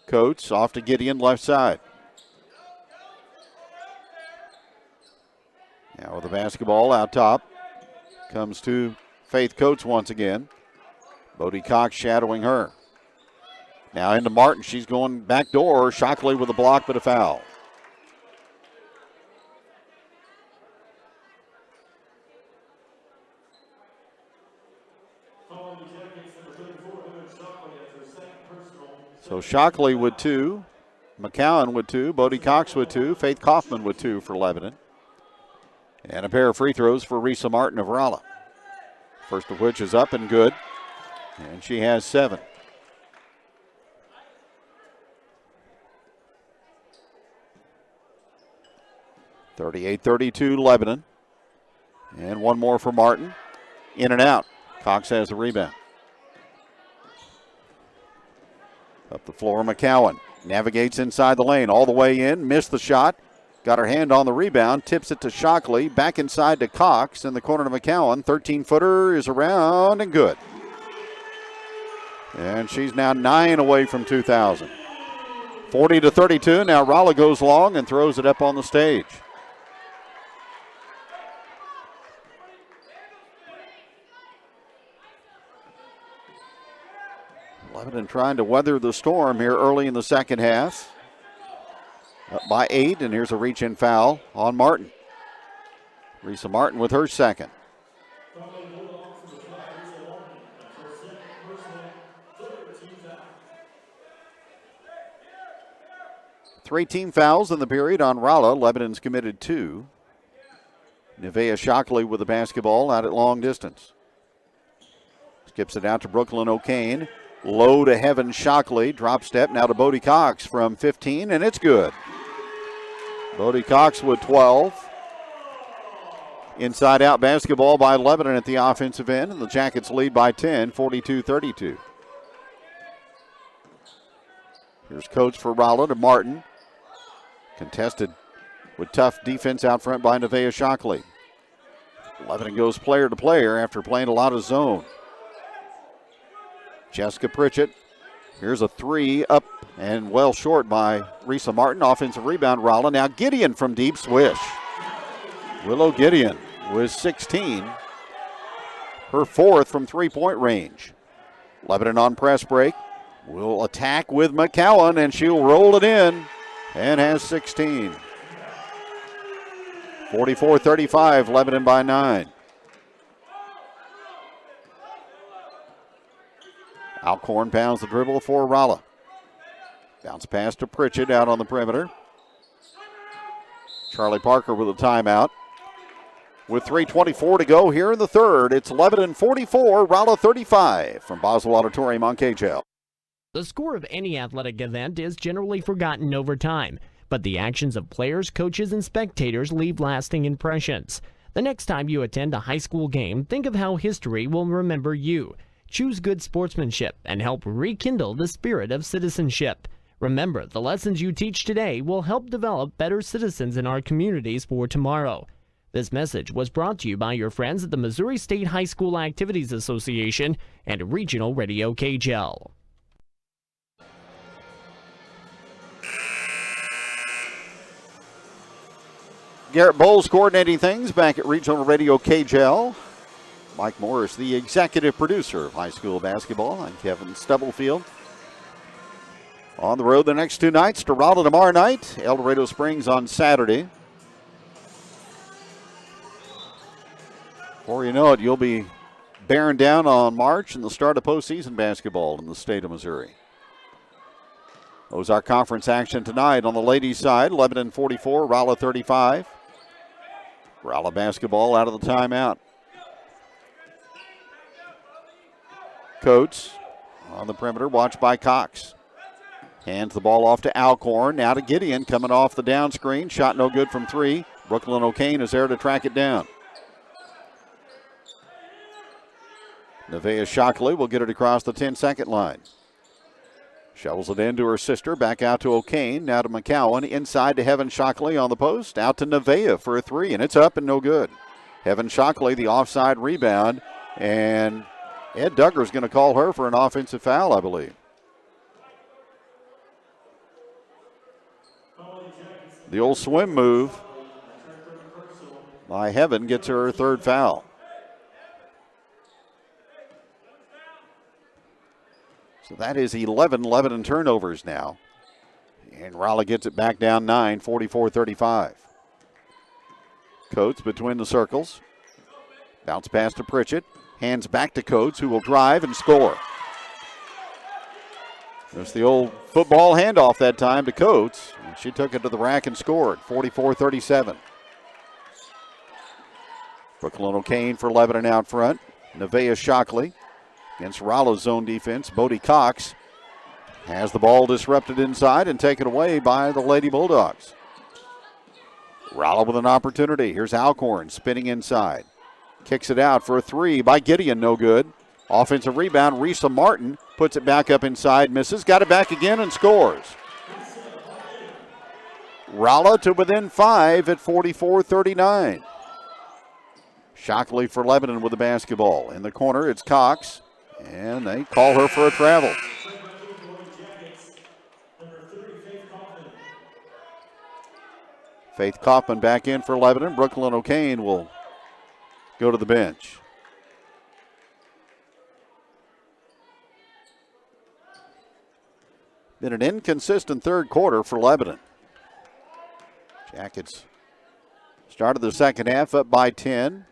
Coates off to Gideon, left side. Now with the basketball out top. Comes to Faith Coates once again. Bodie Cox shadowing her. Now into Martin. She's going back door. Shockley with a block, but a foul. So Shockley with 2, McCowan with 2, Bodie Cox with 2, Faith Kaufman with 2 for Lebanon. And a pair of free throws for Risa Martin of Rolla. First of which is up and good, and she has 7. (38-32) Lebanon. And one more for Martin. In and out. Cox has the rebound. Up the floor, McCowan navigates inside the lane, all the way in, missed the shot, got her hand on the rebound, tips it to Shockley, back inside to Cox, in the corner to McCowan. 13-footer is around and good. And she's now 9 away from 2,000. 40-32. Now Rolla goes long and throws it up on the stage. Lebanon trying to weather the storm here early in the second half. Up by 8, and here's a reach-in foul on Martin. Risa Martin with her second. Three team fouls in the period on Rolla. Lebanon's committed 2. Nevaeh Shockley with the basketball out at long distance. Skips it out to Brooklyn O'Kane. Low to Heaven Shockley. Drop step now to Bodie Cox from 15, and it's good. Bodie Cox with 12. Inside out basketball by Lebanon at the offensive end, and the Jackets lead by 10, 42-32. Here's Coates for Rolla to Martin. Contested with tough defense out front by Nevaeh Shockley. Lebanon goes player to player after playing a lot of zone. Jessica Pritchett. Here's a 3 up and well short by Risa Martin. Offensive rebound, Rolla. Now Gideon from deep, swish. Willow Gideon with 16. Her 4th from three-point range. Lebanon on press break. Will attack with McCowan, and she'll roll it in and has 16. 44-35, Lebanon by 9. Alcorn pounds the dribble for Rolla. Bounce pass to Pritchett out on the perimeter. Charlie Parker with a timeout. With 3:24 to go here in the third, it's Lebanon 44, Rolla 35 from Boswell Auditorium on KJL. The score of any athletic event is generally forgotten over time, but the actions of players, coaches, and spectators leave lasting impressions. The next time you attend a high school game, think of how history will remember you. Choose good sportsmanship and help rekindle the spirit of citizenship. Remember, the lessons you teach today will help develop better citizens in our communities for tomorrow. This message was brought to you by your friends at the Missouri State High School Activities Association and Regional Radio KJL. Garrett Bowles coordinating things back at Regional Radio KJL. Mike Morris, the executive producer of high school basketball. I'm Kevin Stubblefield. On the road the next 2 nights to Rolla tomorrow night, El Dorado Springs on Saturday. Before you know it, you'll be bearing down on March and the start of postseason basketball in the state of Missouri. OZARK Conference action tonight on the ladies' side. Lebanon 44, Rolla 35. Rolla basketball out of the timeout. Coates on the perimeter, watched by Cox. Hands the ball off to Alcorn. Now to Gideon, coming off the down screen. Shot no good from 3. Brooklyn O'Kane is there to track it down. Nevaeh Shockley will get it across the 10-second line. Shovels it in to her sister. Back out to O'Kane. Now to McCowan. Inside to Heaven Shockley on the post. Out to Nevaeh for a 3, and it's up and no good. Heaven Shockley, the offside rebound. And Ed Duggar's going to call her for an offensive foul, I believe. The old swim move by Heaven gets her 3rd foul. So that is 11 Lebanon turnovers now. And Rolla gets it back down 9, 44-35. Coates between the circles. Bounce pass to Pritchett. Hands back to Coates, who will drive and score. There's the old football handoff that time to Coates. And she took it to the rack and scored, 44-37. Brooklyn O'Kane for Lebanon out front. Nevaeh Shockley against Rolla's zone defense. Bodie Cox has the ball disrupted inside and taken away by the Lady Bulldogs. Rolla with an opportunity. Here's Alcorn spinning inside. Kicks it out for a 3 by Gideon, no good. Offensive rebound, Risa Martin puts it back up inside, misses, got it back again and scores. Rolla to within 5 at 44-39. Shockley for Lebanon with the basketball. In the corner, it's Cox, and they call her for a travel. Faith Kaufman back in for Lebanon. Brooklyn O'Kane will go to the bench. Been an inconsistent third quarter for Lebanon. Jackets started the second half up by 10.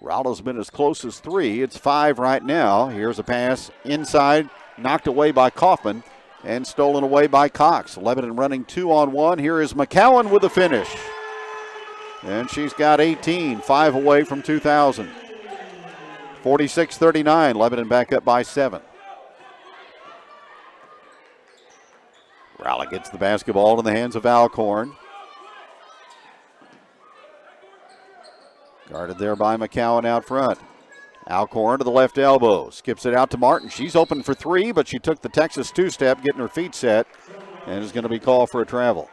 Rolla's been as close as 3. It's 5 right now. Here's a pass inside, knocked away by Kaufman and stolen away by Cox. Lebanon running 2-on-1. Here is McCowan with the finish. And she's got 18, 5 away from 2,000. 46-39, Lebanon back up by 7. Rolla gets the basketball in the hands of Alcorn. Guarded there by McCowan out front. Alcorn to the left elbow. Skips it out to Martin. She's open for 3, but she took the Texas two-step, getting her feet set, and is going to be called for a travel.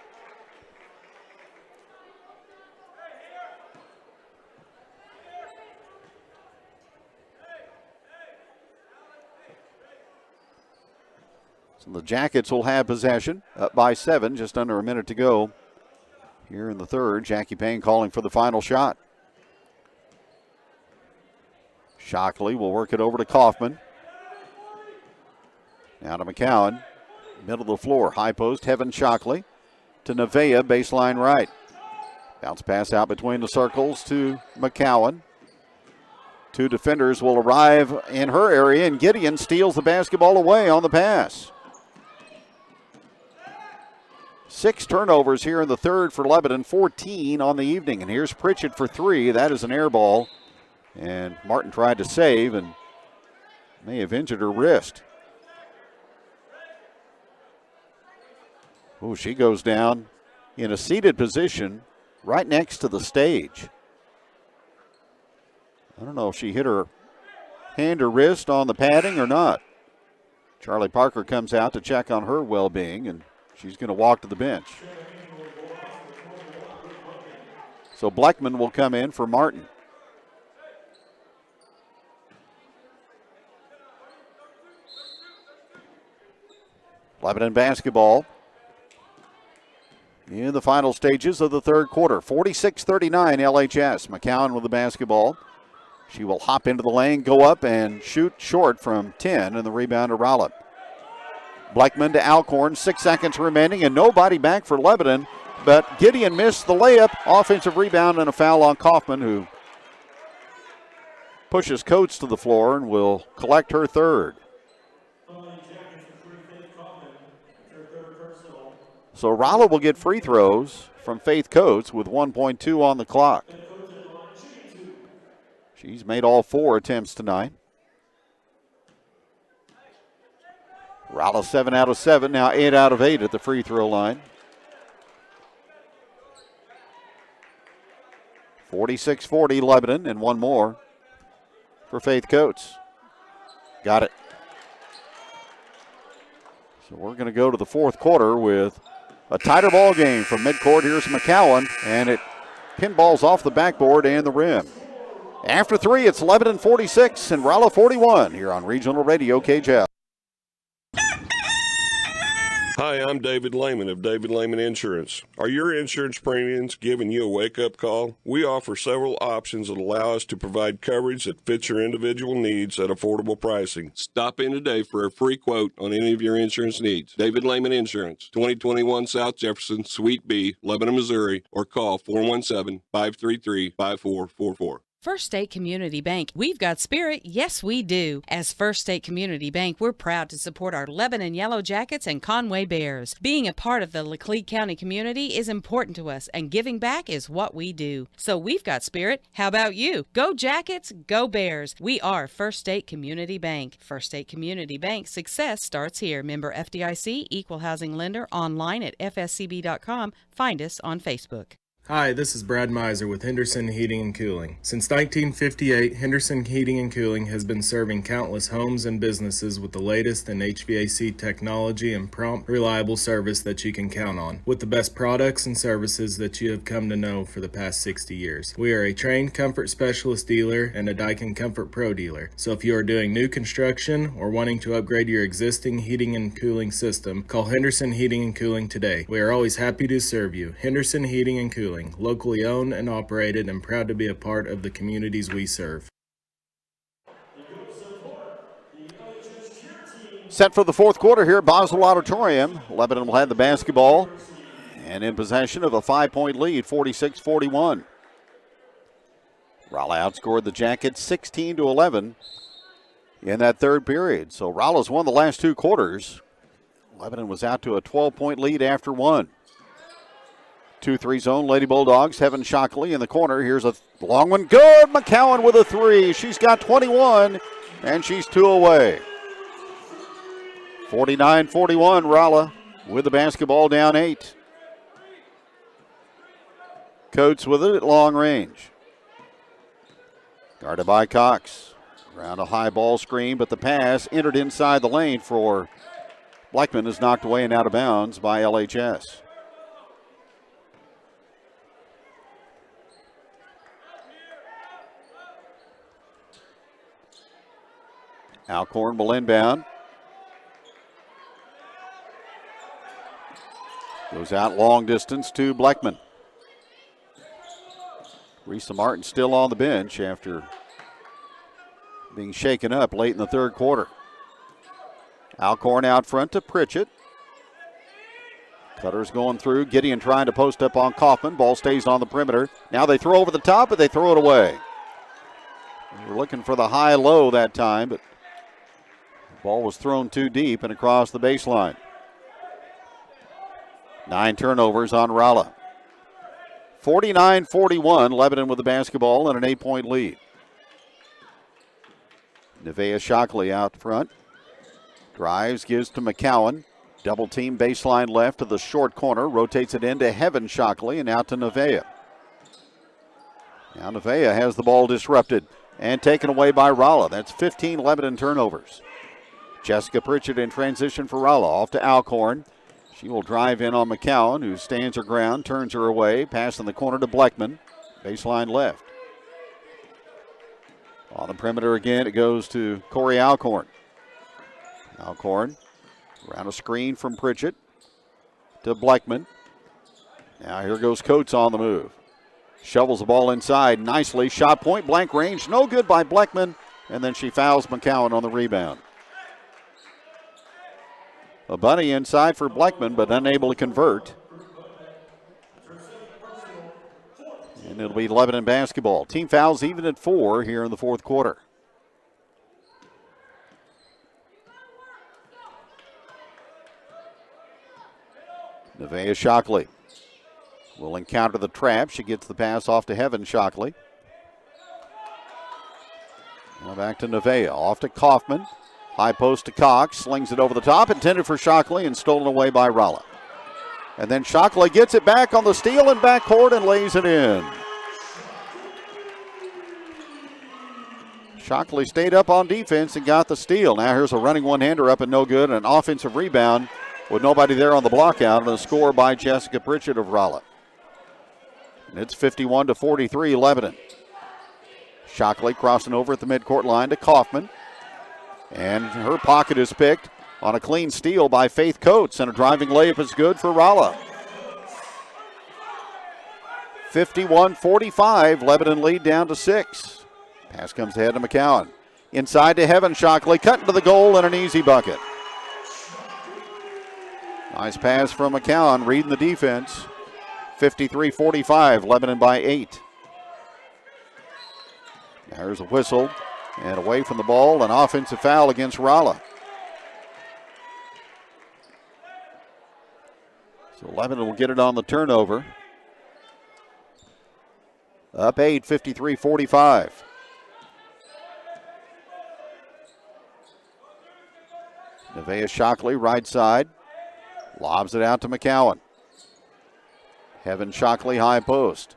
So the Jackets will have possession, up by 7, just under a minute to go here in the third. Jackie Payne calling for the final shot. Shockley will work it over to Kaufman. Now to McCowan. Middle of the floor. High post, Heaven Shockley. To Nevaeh, baseline right. Bounce pass out between the circles to McCowan. 2 defenders will arrive in her area, and Gideon steals the basketball away on the pass. 6 turnovers here in the third for Lebanon, 14 on the evening. And here's Pritchett for 3. That is an air ball. And Martin tried to save and may have injured her wrist. Oh, she goes down in a seated position right next to the stage. I don't know if she hit her hand or wrist on the padding or not. Charlie Parker comes out to check on her well-being, and she's going to walk to the bench. So Bleckman will come in for Martin. Lebanon basketball in the final stages of the third quarter. 46-39 LHS. McCowan with the basketball. She will hop into the lane, go up, and shoot short from 10, and the rebound to Rolla. Bleckman to Alcorn, 6 seconds remaining, and nobody back for Lebanon, but Gideon missed the layup. Offensive rebound and a foul on Kaufman, who pushes Coates to the floor and will collect her third. So Rolla will get free throws from Faith Coates with 1.2 on the clock. She's made all 4 attempts tonight. Rolla 7 out of 7, now 8 out of 8 at the free throw line. 46-40 Lebanon, and one more for Faith Coates. Got it. So we're going to go to the fourth quarter with a tighter ball game from midcourt. Here's McCowan, and it pinballs off the backboard and the rim. After 3, it's Lebanon 46 and Rolla 41 here on Regional Radio KJL. Hi, I'm David Lehman of David Lehman Insurance. Are your insurance premiums giving you a wake-up call? We offer several options that allow us to provide coverage that fits your individual needs at affordable pricing. Stop in today for a free quote on any of your insurance needs. David Lehman Insurance, 2021 South Jefferson, Suite B, Lebanon, Missouri, or call 417-533-5444. First State Community Bank. We've got spirit. Yes, we do. As First State Community Bank, we're proud to support our Lebanon Yellow Jackets and Conway Bears. Being a part of the Laclede County community is important to us, and giving back is what we do. So we've got spirit. How about you? Go Jackets, go Bears. We are First State Community Bank. First State Community Bank. Success starts here. Member FDIC, Equal Housing Lender, online at fscb.com. Find us on Facebook. Hi, this is Brad Miser with Henderson Heating and Cooling. Since 1958, Henderson Heating and Cooling has been serving countless homes and businesses with the latest in HVAC technology and prompt, reliable service that you can count on, with the best products and services that you have come to know for the past 60 years. We are a trained comfort specialist dealer and a Daikin Comfort Pro dealer. So if you are doing new construction or wanting to upgrade your existing heating and cooling system, call Henderson Heating and Cooling today. We are always happy to serve you. Henderson Heating and Cooling. Locally owned and operated, and proud to be a part of the communities we serve. Set for the fourth quarter here at Boswell Auditorium. Lebanon will have the basketball and in possession of a 5-point lead, 46-41. Rolla outscored the Jackets 16-11 in that third period. So Rolla's won the last two quarters. Lebanon was out to a 12-point lead after one. 2-3 zone, Lady Bulldogs. Heaven Shockley in the corner. Here's a long one. Good. McCowan with a three. She's got 21, and she's two away. 49-41, Rolla with the basketball down 8. Coates with it at long range. Guarded by Cox. Around a high ball screen, but the pass entered inside the lane for Blackman is knocked away and out of bounds by LHS. Alcorn will inbound. Goes out long distance to Blackman. Risa Martin still on the bench after being shaken up late in the third quarter. Alcorn out front to Pritchett. Cutter's going through. Gideon trying to post up on Kaufman. Ball stays on the perimeter. Now they throw over the top, but they throw it away. They were looking for the high-low that time, but the ball was thrown too deep and across the baseline. 9 turnovers on Rolla. 49-41, Lebanon with the basketball and an 8-point lead. Nevaeh Shockley out front. Drives, gives to McCowan. Double team baseline left to the short corner. Rotates it into Heaven Shockley and out to Nevaeh. Now Nevaeh has the ball disrupted and taken away by Rolla. That's 15 Lebanon turnovers. Jessica Pritchett in transition for Rolla. Off to Alcorn. She will drive in on McCowan, who stands her ground, turns her away. Pass in the corner to Blackman. Baseline left. On the perimeter again, it goes to Corey Alcorn. Alcorn around a screen from Pritchett to Blackman. Now here goes Coates on the move. Shovels the ball inside nicely. Shot point blank range. No good by Blackman. And then she fouls McCowan on the rebound. A bunny inside for Blackman, but unable to convert. And it'll be Lebanon basketball. Team fouls even at 4 here in the fourth quarter. Nevaeh Shockley will encounter the trap. She gets the pass off to Heaven Shockley. Now back to Nevaeh. Off to Kaufman. High post to Cox, slings it over the top, intended for Shockley and stolen away by Rolla. And then Shockley gets it back on the steal and backcourt and lays it in. Shockley stayed up on defense and got the steal. Now here's a running one-hander up and no good, and an offensive rebound with nobody there on the block out, and a score by Jessica Pritchett of Rolla. And it's 51-43 Lebanon. Shockley crossing over at the midcourt line to Kaufman. And her pocket is picked on a clean steal by Faith Coates, and a driving layup is good for Rolla. 51-45, Lebanon lead down to 6. Pass comes ahead to McCowan. Inside to Heaven Shockley, cut into the goal and an easy bucket. Nice pass from McCowan, reading the defense. 53-45, Lebanon by 8. There's a whistle. And away from the ball, an offensive foul against Rolla. So Lebanon will get it on the turnover. Up 8, 53-45. Nevaeh Shockley, right side. Lobs it out to McCowan. Heaven Shockley high post.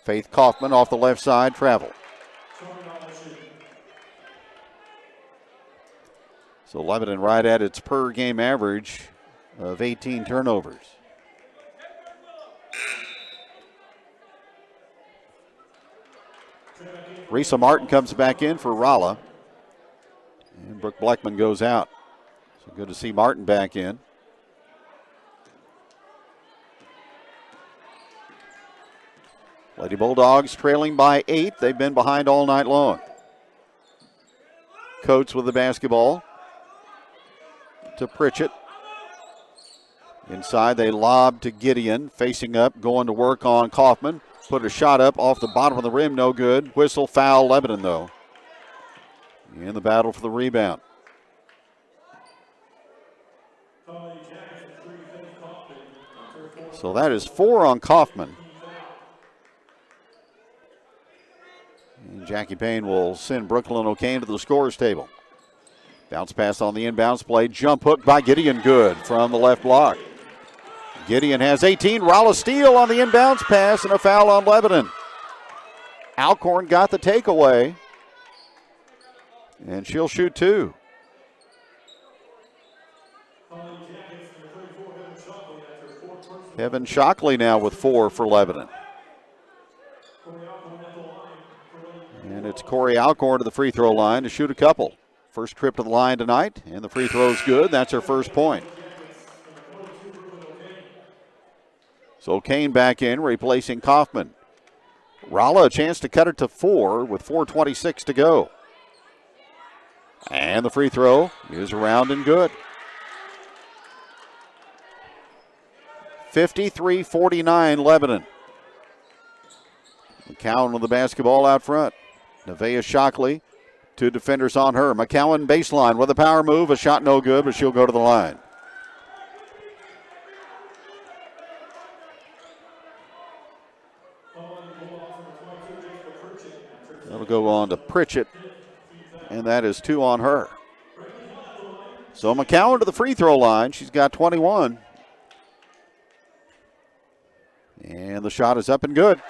Faith Kaufman off the left side, travel. So Lebanon right at its per game average of 18 turnovers. Risa Martin comes back in for Rolla. And Brooke Bleckman goes out. So good to see Martin back in. Lady Bulldogs trailing by 8. They've been behind all night long. Coates with the basketball to Pritchett. Inside they lob to Gideon. Facing up, going to work on Kaufman. Put a shot up off the bottom of the rim, no good. Whistle, foul, Lebanon though. In the battle for the rebound. So that is 4 on Kaufman. And Jackie Payne will send Brooklyn O'Kane to the scorer's table. Bounce pass on the inbounds play. Jump hook by Gideon, good from the left block. Gideon has 18. Rolla steal on the inbounds pass and a foul on Lebanon. Alcorn got the takeaway. And she'll shoot 2. Heaven Shockley now with 4 for Lebanon. And it's Corey Alcorn to the free throw line to shoot a couple. First trip to the line tonight, and the free throw's good. That's her first point. So Kane back in, replacing Kaufman. Rolla a chance to cut it to 4 with 4:26 to go. And the free throw is around and good. 53-49 Lebanon. McCowan with the basketball out front. Nevaeh Shockley, 2 defenders on her. McCowan baseline with a power move. A shot no good, but she'll go to the line. That'll go on to Pritchett, and that is 2 on her. So McCowan to the free throw line. She's got 21. And the shot is up and good.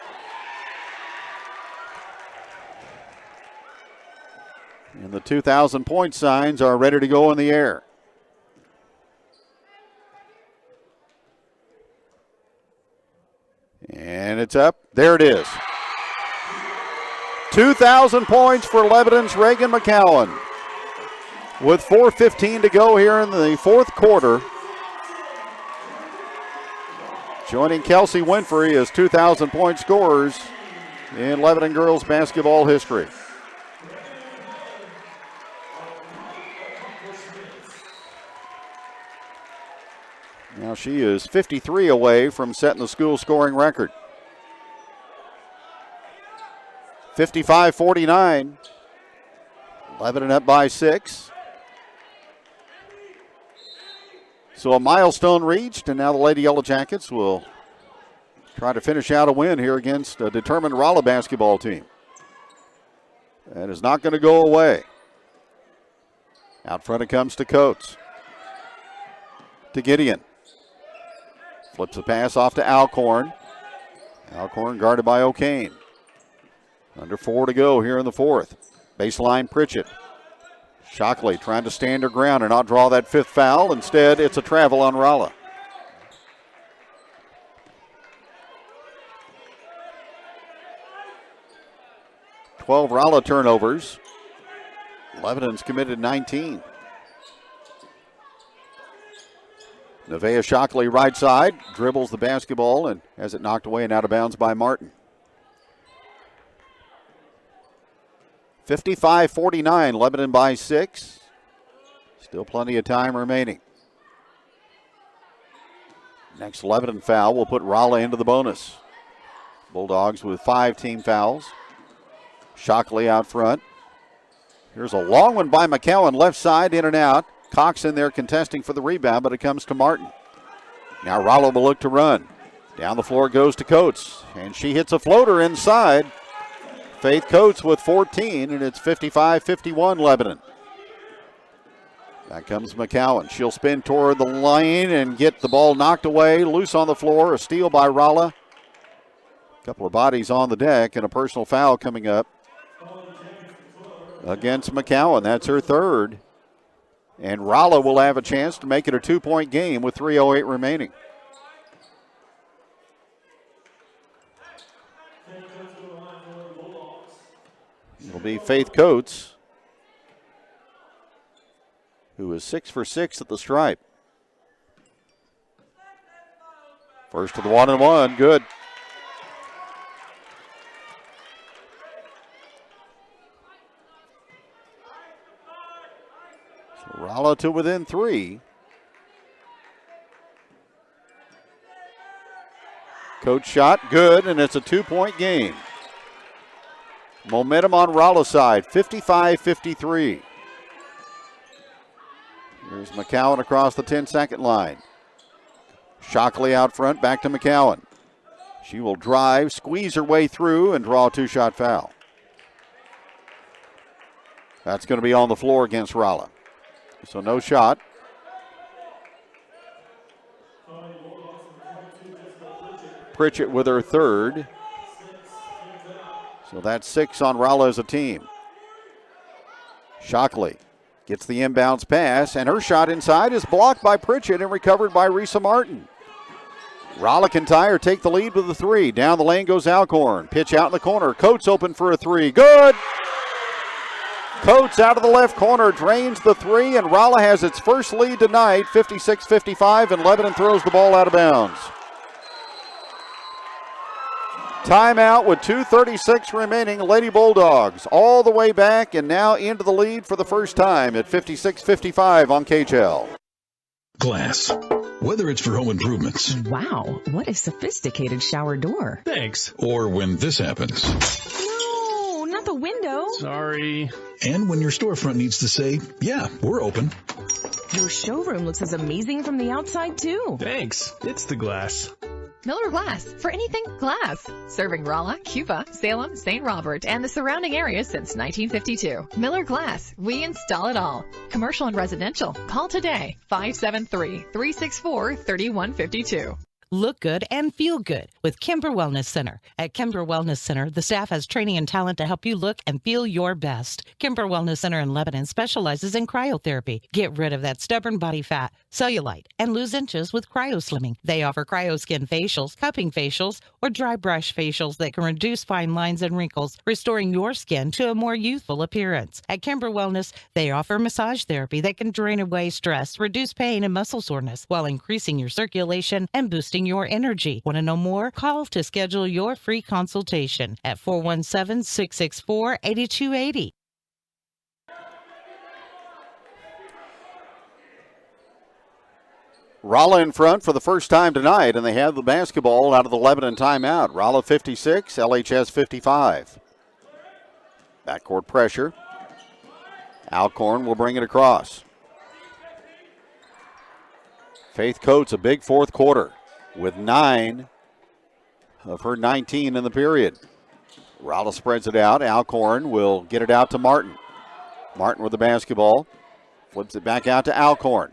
And the 2,000-point signs are ready to go in the air. And it's up. There it is. 2,000 points for Lebanon's Reagan McCowan. With 4:15 to go here in the fourth quarter. Joining Kelsey Winfrey as 2,000-point scorers in Lebanon girls basketball history. Now she is 53 away from setting the school scoring record. 55-49. Lebanon up by 6. So a milestone reached, and now the Lady Yellow Jackets will try to finish out a win here against a determined Rolla basketball team. That is not going to go away. Out front it comes to Coates. To Gideon. Flips a pass off to Alcorn. Alcorn guarded by O'Kane. Under 4 to go here in the fourth. Baseline Pritchett. Shockley trying to stand her ground and not draw that 5th foul. Instead, it's a travel on Rolla. Twelve Rolla turnovers. Lebanon's committed 19. Nevaeh Shockley right side, dribbles the basketball and has it knocked away and out of bounds by Martin. 55-49, Lebanon by 6. Still plenty of time remaining. Next Lebanon foul will put Rolla into the bonus. Bulldogs with 5 team fouls. Shockley out front. Here's a long one by McCowan, left side, in and out. Cox in there contesting for the rebound, but it comes to Martin. Now Rolla will look to run. Down the floor goes to Coates, and she hits a floater inside. Faith Coates with 14, and it's 55-51 Lebanon. Back comes McCowan. She'll spin toward the lane and get the ball knocked away. Loose on the floor. A steal by Rolla. Couple of bodies on the deck and a personal foul coming up against McCowan. That's her third. And Rolla will have a chance to make it a 2-point game with 3:08 remaining. It'll be Faith Coates, who is 6 for 6 at the stripe. First to the 1-and-1, good. So Rolla to within 3. Coach shot, good, and it's a 2-point game. Momentum on Rolla's side, 55-53. Here's McCowan across the 10-second line. Shockley out front, back to McCowan. She will drive, squeeze her way through, and draw a 2-shot foul. That's going to be on the floor against Rolla. So no shot. Pritchett with her third. So that's 6 on Rolla as a team. Shockley gets the inbounds pass, and her shot inside is blocked by Pritchett and recovered by Risa Martin. Rolla can tie or take the lead with a 3. Down the lane goes Alcorn. Pitch out in the corner. Coates open for a 3. Good! Coates out of the left corner drains the 3, and Rolla has its first lead tonight, 56-55, and Lebanon throws the ball out of bounds. Timeout with 2:36 remaining. Lady Bulldogs all the way back and now into the lead for the first time at 56-55 on KHL. Glass. Whether it's for home improvements. Wow, what a sophisticated shower door. Thanks. Or when this happens. No, not the window. Sorry. And when your storefront needs to say, yeah, we're open. Your showroom looks as amazing from the outside, too. Thanks. It's the glass. Miller Glass, for anything glass. Serving Rolla, Cuba, Salem, St. Robert, and the surrounding areas since 1952. Miller Glass, we install it all. Commercial and residential. Call today, 573-364-3152. Look good and feel good with Kimber Wellness Center. At Kimber Wellness Center, the staff has training and talent to help you look and feel your best. Kimber Wellness Center in Lebanon specializes in cryotherapy. Get rid of that stubborn body fat, cellulite, and lose inches with cryoslimming. They offer cryoskin facials, cupping facials, or dry brush facials that can reduce fine lines and wrinkles, restoring your skin to a more youthful appearance. At Kimber Wellness, they offer massage therapy that can drain away stress, reduce pain and muscle soreness, while increasing your circulation and boosting your energy. Want to know more? Call to schedule your free consultation at 417-664-8280. Rolla in front for the first time tonight, and they have the basketball out of the Lebanon timeout. Rolla 56, LHS 55. Backcourt pressure. Alcorn will bring it across. Faith Coates, a big fourth quarter with 9 of her 19 in the period. Rolla spreads it out. Alcorn will get it out to Martin. Martin with the basketball. Flips it back out to Alcorn.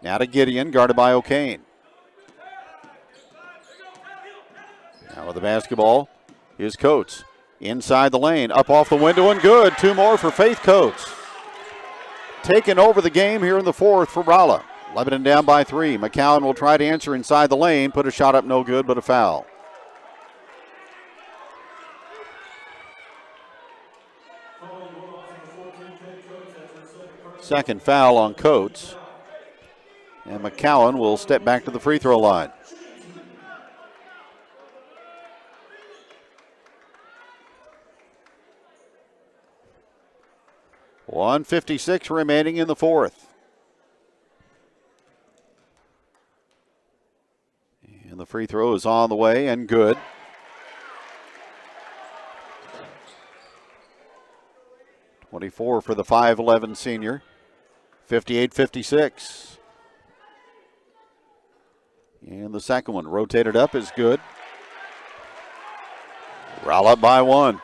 Now to Gideon, guarded by O'Kane. Now with the basketball is Coates. Inside the lane, up off the window and good. 2 more for Faith Coates. Taking over the game here in the fourth for Rolla. Lebanon down by 3. McCowan will try to answer inside the lane. Put a shot up, no good, but a foul. Second foul on Coates. And McCowan will step back to the free throw line. .156 remaining in the fourth. And the free throw is on the way and good. .24 for the 5'11 senior. 58-56. And the second one rotated up is good. Rolla up by 1.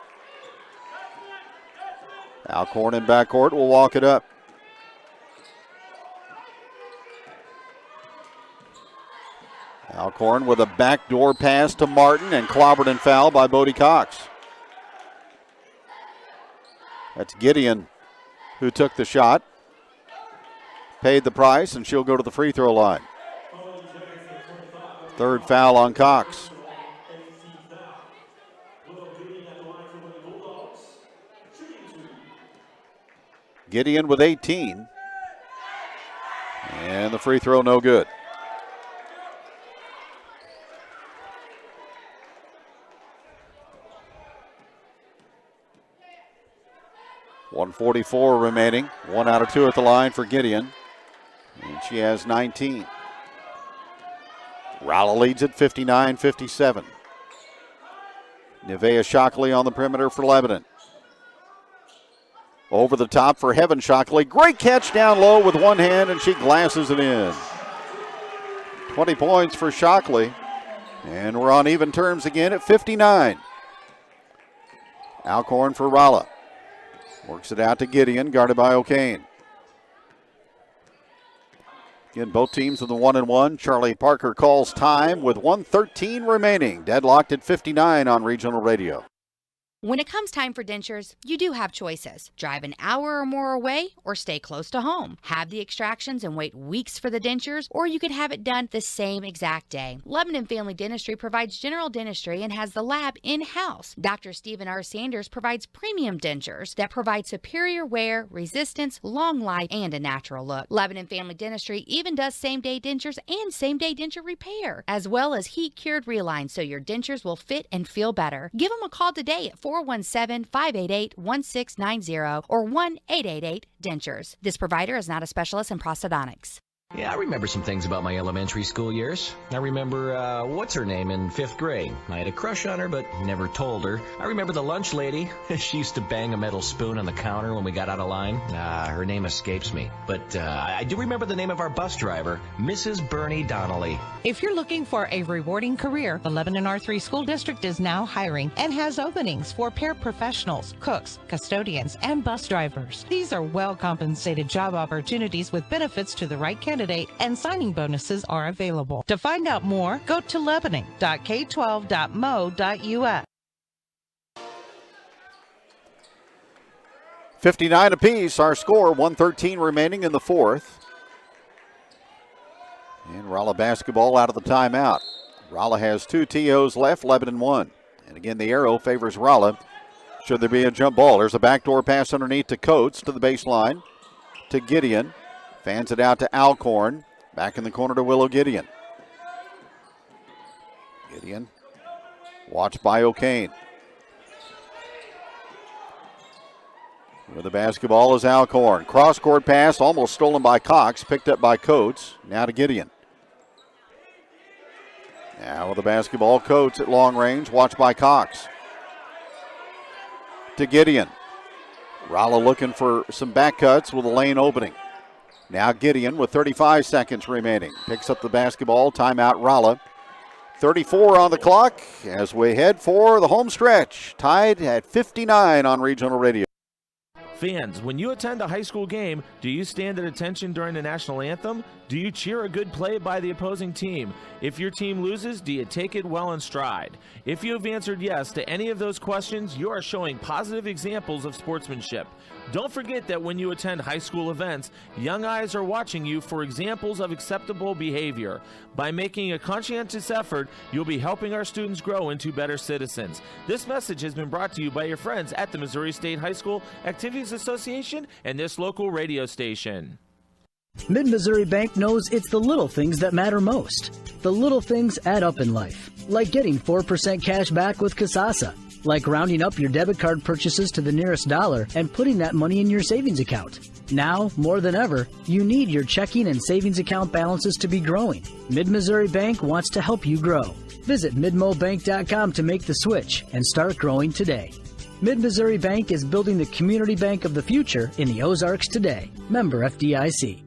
Alcorn in backcourt will walk it up. Alcorn with a backdoor pass to Martin and clobbered and fouled by Bodie Cox. That's Gideon who took the shot, paid the price, and she'll go to the free throw line. Third foul on Cox. Gideon with 18. And the free throw no good. .144 remaining. 1 out of 2 at the line for Gideon. And she has 19. Rolla leads at 59-57. Nevaeh Shockley on the perimeter for Lebanon. Over the top for Heaven Shockley. Great catch down low with one hand, and she glasses it in. 20 points for Shockley. And we're on even terms again at 59. Alcorn for Rolla. Works it out to Gideon, guarded by O'Kane. Again, both teams in the 1-1. Charlie Parker calls time with 1:13 remaining. Deadlocked at 59 on regional radio. When it comes time for dentures, you do have choices. Drive an hour or more away or stay close to home. Have the extractions and wait weeks for the dentures, or you could have it done the same exact day. Lebanon Family Dentistry provides general dentistry and has the lab in-house. Dr. Stephen R. Sanders provides premium dentures that provide superior wear, resistance, long life, and a natural look. Lebanon Family Dentistry even does same-day dentures and same-day denture repair, as well as heat-cured relines so your dentures will fit and feel better. Give them a call today at 417-588-1690 or 1-888-DENTURES. This provider is not a specialist in prosthodontics. Yeah, I remember some things about my elementary school years. I remember, what's her name in 5th grade. I had a crush on her, but never told her. I remember the lunch lady. She used to bang a metal spoon on the counter when we got out of line. Her name escapes me. But I do remember the name of our bus driver, Mrs. Bernie Donnelly. If you're looking for a rewarding career, the Lebanon R3 School District is now hiring and has openings for paraprofessionals, cooks, custodians, and bus drivers. These are well-compensated job opportunities with benefits to the right candidate, and signing bonuses are available. To find out more, go to lebanon.k12.mo.us. 59 apiece, our score, 1:13 remaining in the fourth. And Rolla basketball out of the timeout. Rolla has 2 TOs left, Lebanon 1. And again, the arrow favors Rolla should there be a jump ball. There's a backdoor pass underneath to Coates to the baseline to Gideon. Fans it out to Alcorn. Back in the corner to Willow Gideon. Gideon watched by O'Kane. With the basketball is Alcorn. Cross-court pass, almost stolen by Cox, picked up by Coates. Now to Gideon. Now with the basketball, Coates at long range, watched by Cox. To Gideon. Rolla looking for some back cuts with a lane opening. Now Gideon with 35 seconds remaining. Picks up the basketball, timeout Rolla. 34 on the clock as we head for the home stretch. Tied at 59 on regional radio. Fans, when you attend a high school game, do you stand at attention during the national anthem? Do you cheer a good play by the opposing team? If your team loses, do you take it well in stride? If you have answered yes to any of those questions, you are showing positive examples of sportsmanship. Don't forget that when you attend high school events, young eyes are watching you for examples of acceptable behavior. By making a conscientious effort, you'll be helping our students grow into better citizens. This message has been brought to you by your friends at the Missouri State High School Activities Association and this local radio station. Mid-Missouri Bank knows it's the little things that matter most. The little things add up in life, like getting 4% cash back with Kasasa, like rounding up your debit card purchases to the nearest dollar and putting that money in your savings account. Now, more than ever, you need your checking and savings account balances to be growing. Mid-Missouri Bank wants to help you grow. Visit midmobank.com to make the switch and start growing today. Mid-Missouri Bank is building the community bank of the future in the Ozarks today. Member FDIC.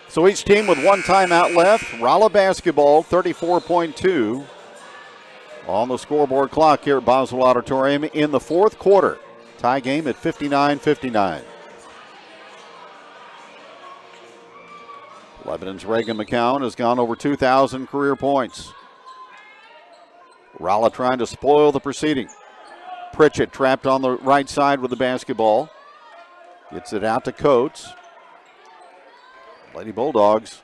So each team with one timeout left. Rolla basketball, 34.2 on the scoreboard clock here at Boswell Auditorium in the fourth quarter. Tie game at 59-59. Lebanon's Reagan McCowan has gone over 2,000 career points. Rolla trying to spoil the proceeding. Pritchett trapped on the right side with the basketball. Gets it out to Coates. Lady Bulldogs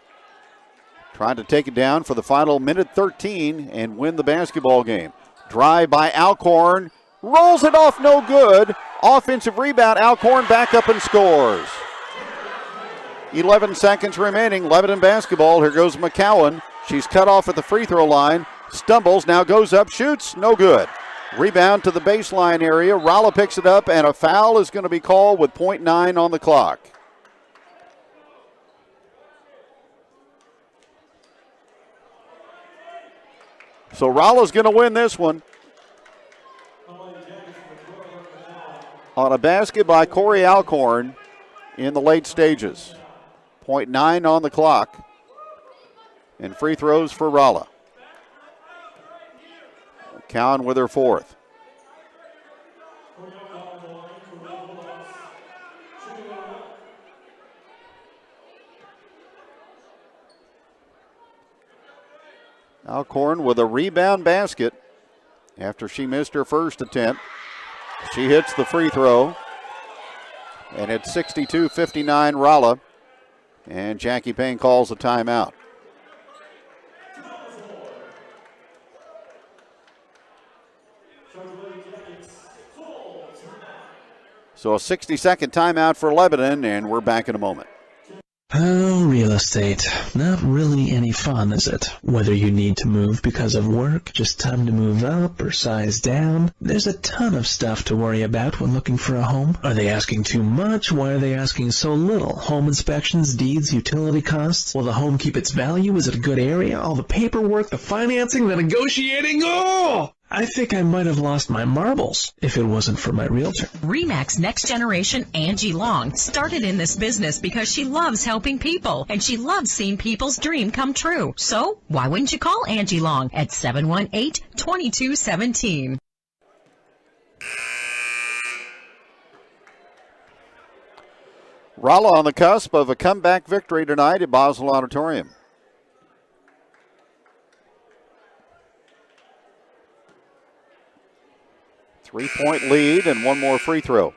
trying to take it down for the final minute 13 and win the basketball game. Drive by Alcorn. Rolls it off, no good. Offensive rebound. Alcorn back up and scores. 11 seconds remaining. Lebanon basketball. Here goes McCowan. She's cut off at the free throw line. Stumbles, now goes up, shoots, no good. Rebound to the baseline area. Rolla picks it up, and a foul is going to be called with .9 on the clock. So Rolla's going to win this one. On a basket by Corey Alcorn in the late stages. .9 on the clock. And free throws for Rolla. Cowan with her fourth. Alcorn with a rebound basket after she missed her first attempt. She hits the free throw. And it's 62-59 Rolla. And Jackie Payne calls a timeout. So a 60-second timeout for Lebanon, and we're back in a moment. Oh, real estate. Not really any fun, is it? Whether you need to move because of work, just time to move up, or size down, there's a ton of stuff to worry about when looking for a home. Are they asking too much? Why are they asking so little? Home inspections, deeds, utility costs? Will the home keep its value? Is it a good area? All the paperwork, the financing, the negotiating? Oh! I think I might have lost my marbles if it wasn't for my realtor. RE/MAX Next Generation Angie Long started in this business because she loves helping people and she loves seeing people's dream come true. So why wouldn't you call Angie Long at 718-2217? Rolla on the cusp of a comeback victory tonight at Boswell Auditorium. Three-point lead and one more free throw.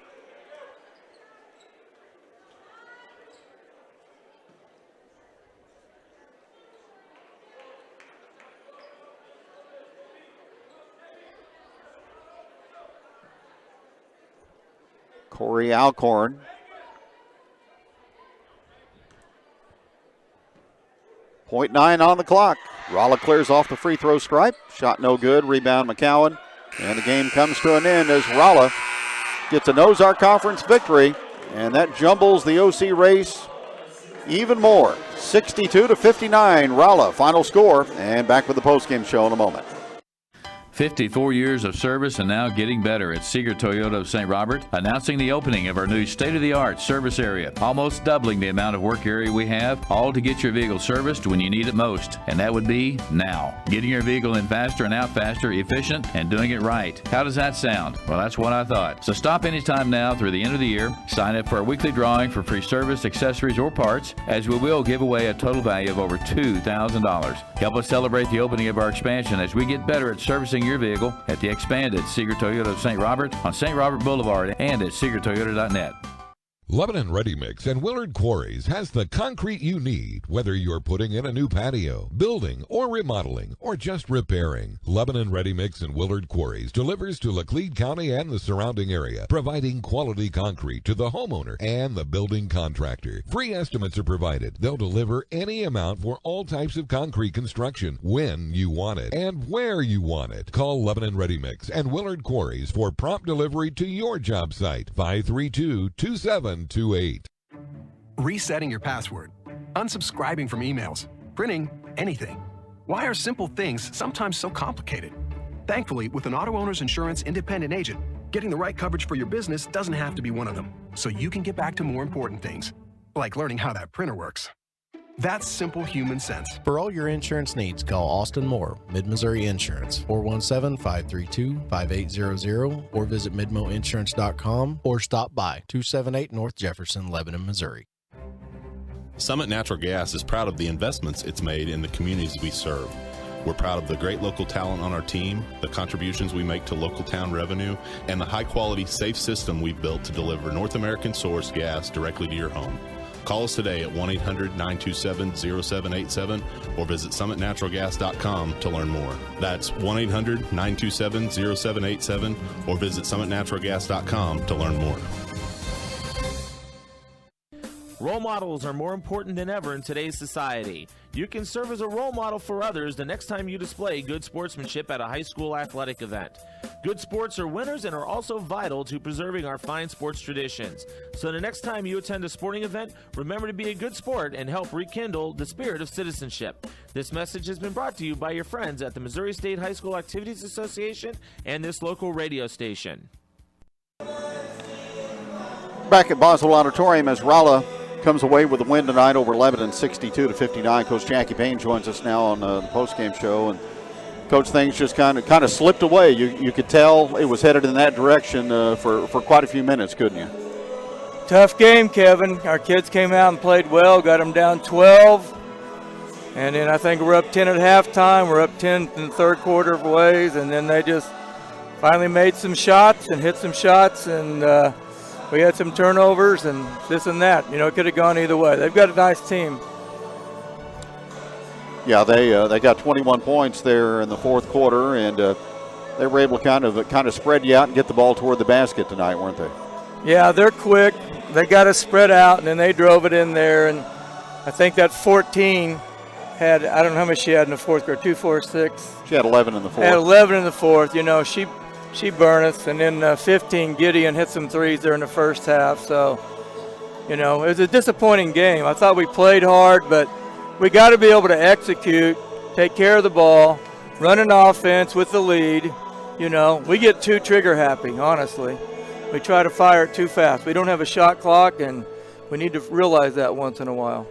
Corey Alcorn. .9 on the clock. Rolla clears off the free throw stripe. Shot no good. Rebound McCowan. And the game comes to an end as Rolla gets an Ozark Conference victory, and that jumbles the OC race even more. 62-59, Rolla, final score, and back with the postgame show in a moment. 54 years of service and now getting better at Seeger Toyota of St. Robert, announcing the opening of our new state-of-the-art service area, almost doubling the amount of work area we have, all to get your vehicle serviced when you need it most, and that would be now. Getting your vehicle in faster and out faster, efficient, and doing it right. How does that sound? Well, that's what I thought. So stop anytime now through the end of the year, sign up for our weekly drawing for free service, accessories, or parts, as we will give away a total value of over $2,000. Help us celebrate the opening of our expansion as we get better at servicing your vehicle at the expanded Seeger Toyota of St. Robert on St. Robert Boulevard and at SeegerToyota.net. Lebanon Ready Mix and Willard Quarries has the concrete you need, whether you're putting in a new patio, building, or remodeling, or just repairing. Lebanon Ready Mix and Willard Quarries delivers to Laclede County and the surrounding area, providing quality concrete to the homeowner and the building contractor. Free estimates are provided. They'll deliver any amount for all types of concrete construction when you want it and where you want it. Call Lebanon Ready Mix and Willard Quarries for prompt delivery to your job site. 532-2728. Resetting your password, unsubscribing from emails, printing anything. Why are simple things sometimes so complicated? Thankfully, with an auto owner's insurance independent agent, getting the right coverage for your business doesn't have to be one of them, so you can get back to more important things, like learning how that printer works. That's simple human sense. For all your insurance needs, call Austin Moore, Mid-Missouri Insurance, 417-532-5800, or visit midmoinsurance.com, or stop by 278 North Jefferson, Lebanon, Missouri. Summit Natural Gas is proud of the investments it's made in the communities we serve. We're proud of the great local talent on our team, the contributions we make to local town revenue, and the high-quality, safe system we've built to deliver North American-sourced gas directly to your home. Call us today at 1-800-927-0787 or visit summitnaturalgas.com to learn more. That's 1-800-927-0787 or visit summitnaturalgas.com to learn more. Role models are more important than ever in today's society. You can serve as a role model for others the next time you display good sportsmanship at a high school athletic event. Good sports are winners and are also vital to preserving our fine sports traditions. So the next time you attend a sporting event, remember to be a good sport and help rekindle the spirit of citizenship. This message has been brought to you by your friends at the Missouri State High School Activities Association and this local radio station. Back at Boswell Auditorium as Rolla comes away with a win tonight over Lebanon, 62-59. Coach Jackie Payne joins us now on the postgame show, and Coach, things just kind of slipped away. You could tell it was headed in that direction for quite a few minutes, couldn't you? Tough game, Kevin. Our kids came out and played well, got them down 12, and then I think we're up 10 at halftime. We're up 10 in the third quarter of ways, and then they just finally made some shots and hit some shots, and we had some turnovers and this and that. It could have gone either way. They've got a nice team. Yeah, they got 21 points there in the fourth quarter, and they were able to kind of spread you out and get the ball toward the basket tonight, weren't they? Yeah, they're quick. They got us spread out, and then they drove it in there. And I think that 14 had, I don't know how much she had in the fourth quarter, 2, 4, 6. She had 11 in the fourth. Had 11 in the fourth. She burned us, and then 15, Gideon hit some threes there in the first half. So, it was a disappointing game. I thought we played hard, but we got to be able to execute, take care of the ball, run an offense with the lead. We get too trigger happy, honestly. We try to fire it too fast. We don't have a shot clock, and we need to realize that once in a while.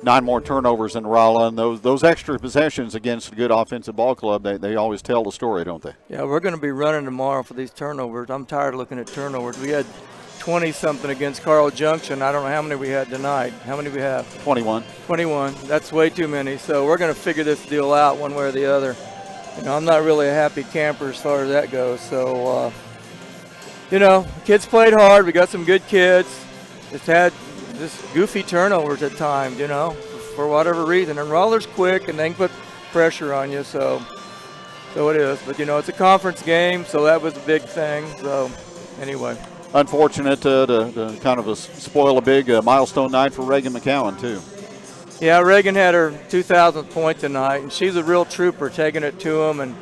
9 more turnovers in Rolla, and those extra possessions against a good offensive ball club, they always tell the story, don't they? Yeah, we're going to be running tomorrow for these turnovers. I'm tired of looking at turnovers. We had 20-something against Carl Junction. I don't know how many we had tonight. How many we have? 21. 21. That's way too many. So we're going to figure this deal out one way or the other. I'm not really a happy camper as far as that goes. So, kids played hard. We got some good kids. Just had just goofy turnovers at times, for whatever reason. And Rolla's quick, and they can put pressure on you, so it is. But, it's a conference game, so that was a big thing. So, anyway. Unfortunate to kind of spoil a big milestone night for Reagan McCowan, too. Yeah, Reagan had her 2,000th point tonight, and she's a real trooper, taking it to them and,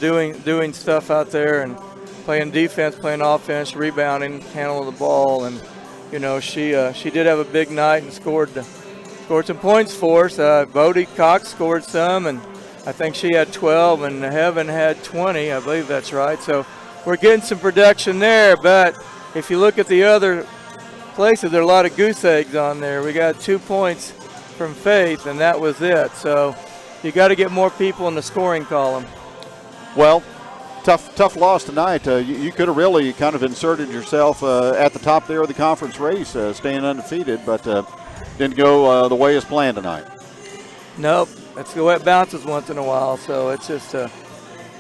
doing stuff out there and playing defense, playing offense, rebounding, handling the ball. And, she did have a big night and scored some points for us. Bodie Cox scored some, and I think she had 12, and Heaven had 20. I believe that's right. So we're getting some production there, but if you look at the other places, there are a lot of goose eggs on there. We got 2 points from Faith, and that was it. So you got to get more people in the scoring column. Well, tough loss tonight. You could have really kind of inserted yourself at the top there of the conference race, staying undefeated, but didn't go the way as planned tonight. Nope. That's the way it bounces once in a while. So it's just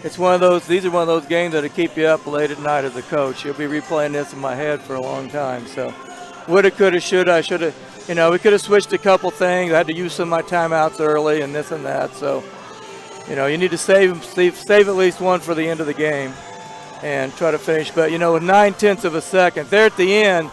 it's one of those. These are one of those games that'll keep you up late at night as a coach. You'll be replaying this in my head for a long time. So woulda, coulda, shoulda. I shoulda. We could have switched a couple things. I had to use some of my timeouts early and this and that. So. You need to save at least one for the end of the game and try to finish. But, with 9/10 of a second, there at the end,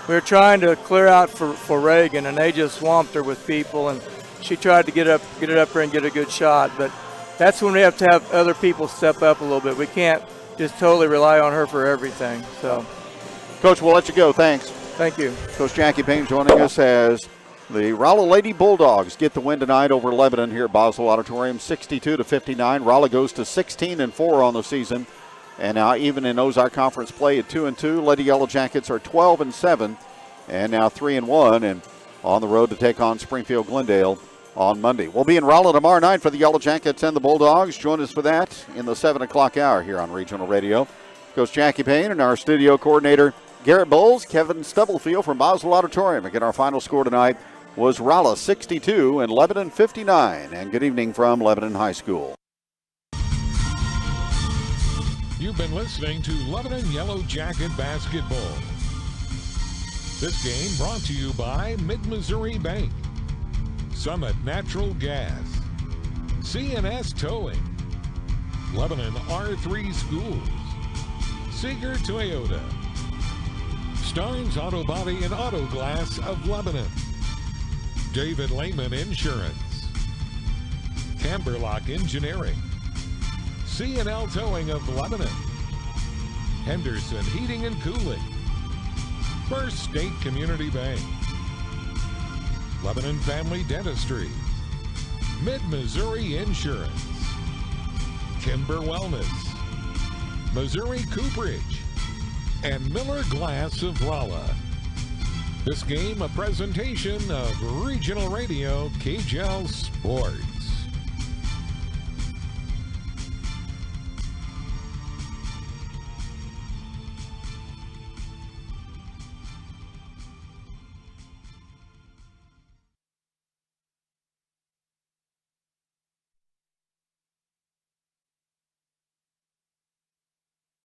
we were trying to clear out for Reagan, and they just swamped her with people. And she tried to get it up there and get a good shot. But that's when we have to have other people step up a little bit. We can't just totally rely on her for everything. So, Coach, we'll let you go. Thanks. Thank you. Coach Jackie Payne joining us as the Rolla Lady Bulldogs get the win tonight over Lebanon here at Boswell Auditorium, 62-59. Rolla goes to 16-4 on the season, and now even in Ozark Conference play at 2-2. Lady Yellow Jackets are 12-7, and now 3-1, and on the road to take on Springfield Glendale on Monday. We'll be in Rolla tomorrow night for the Yellow Jackets and the Bulldogs. Join us for that in the 7 o'clock hour here on Regional Radio. Coach Jackie Payne and our studio coordinator, Garrett Bowles, Kevin Stubblefield from Boswell Auditorium. Again, our final score tonight, was Rolla 62 and Lebanon 59. And good evening from Lebanon High School. You've been listening to Lebanon Yellow Jacket Basketball. This game brought to you by Mid-Missouri Bank, Summit Natural Gas, CNS Towing, Lebanon R3 Schools, Seeger Toyota, Starnes Auto Body and Auto Glass of Lebanon, David Lehman Insurance, Camberlock Engineering, C&L Towing of Lebanon, Henderson Heating and Cooling, First State Community Bank, Lebanon Family Dentistry, Mid-Missouri Insurance, Kimber Wellness, Missouri Cooperage, and Miller Glass of Rolla. This game a presentation of Regional Radio KJL Sports.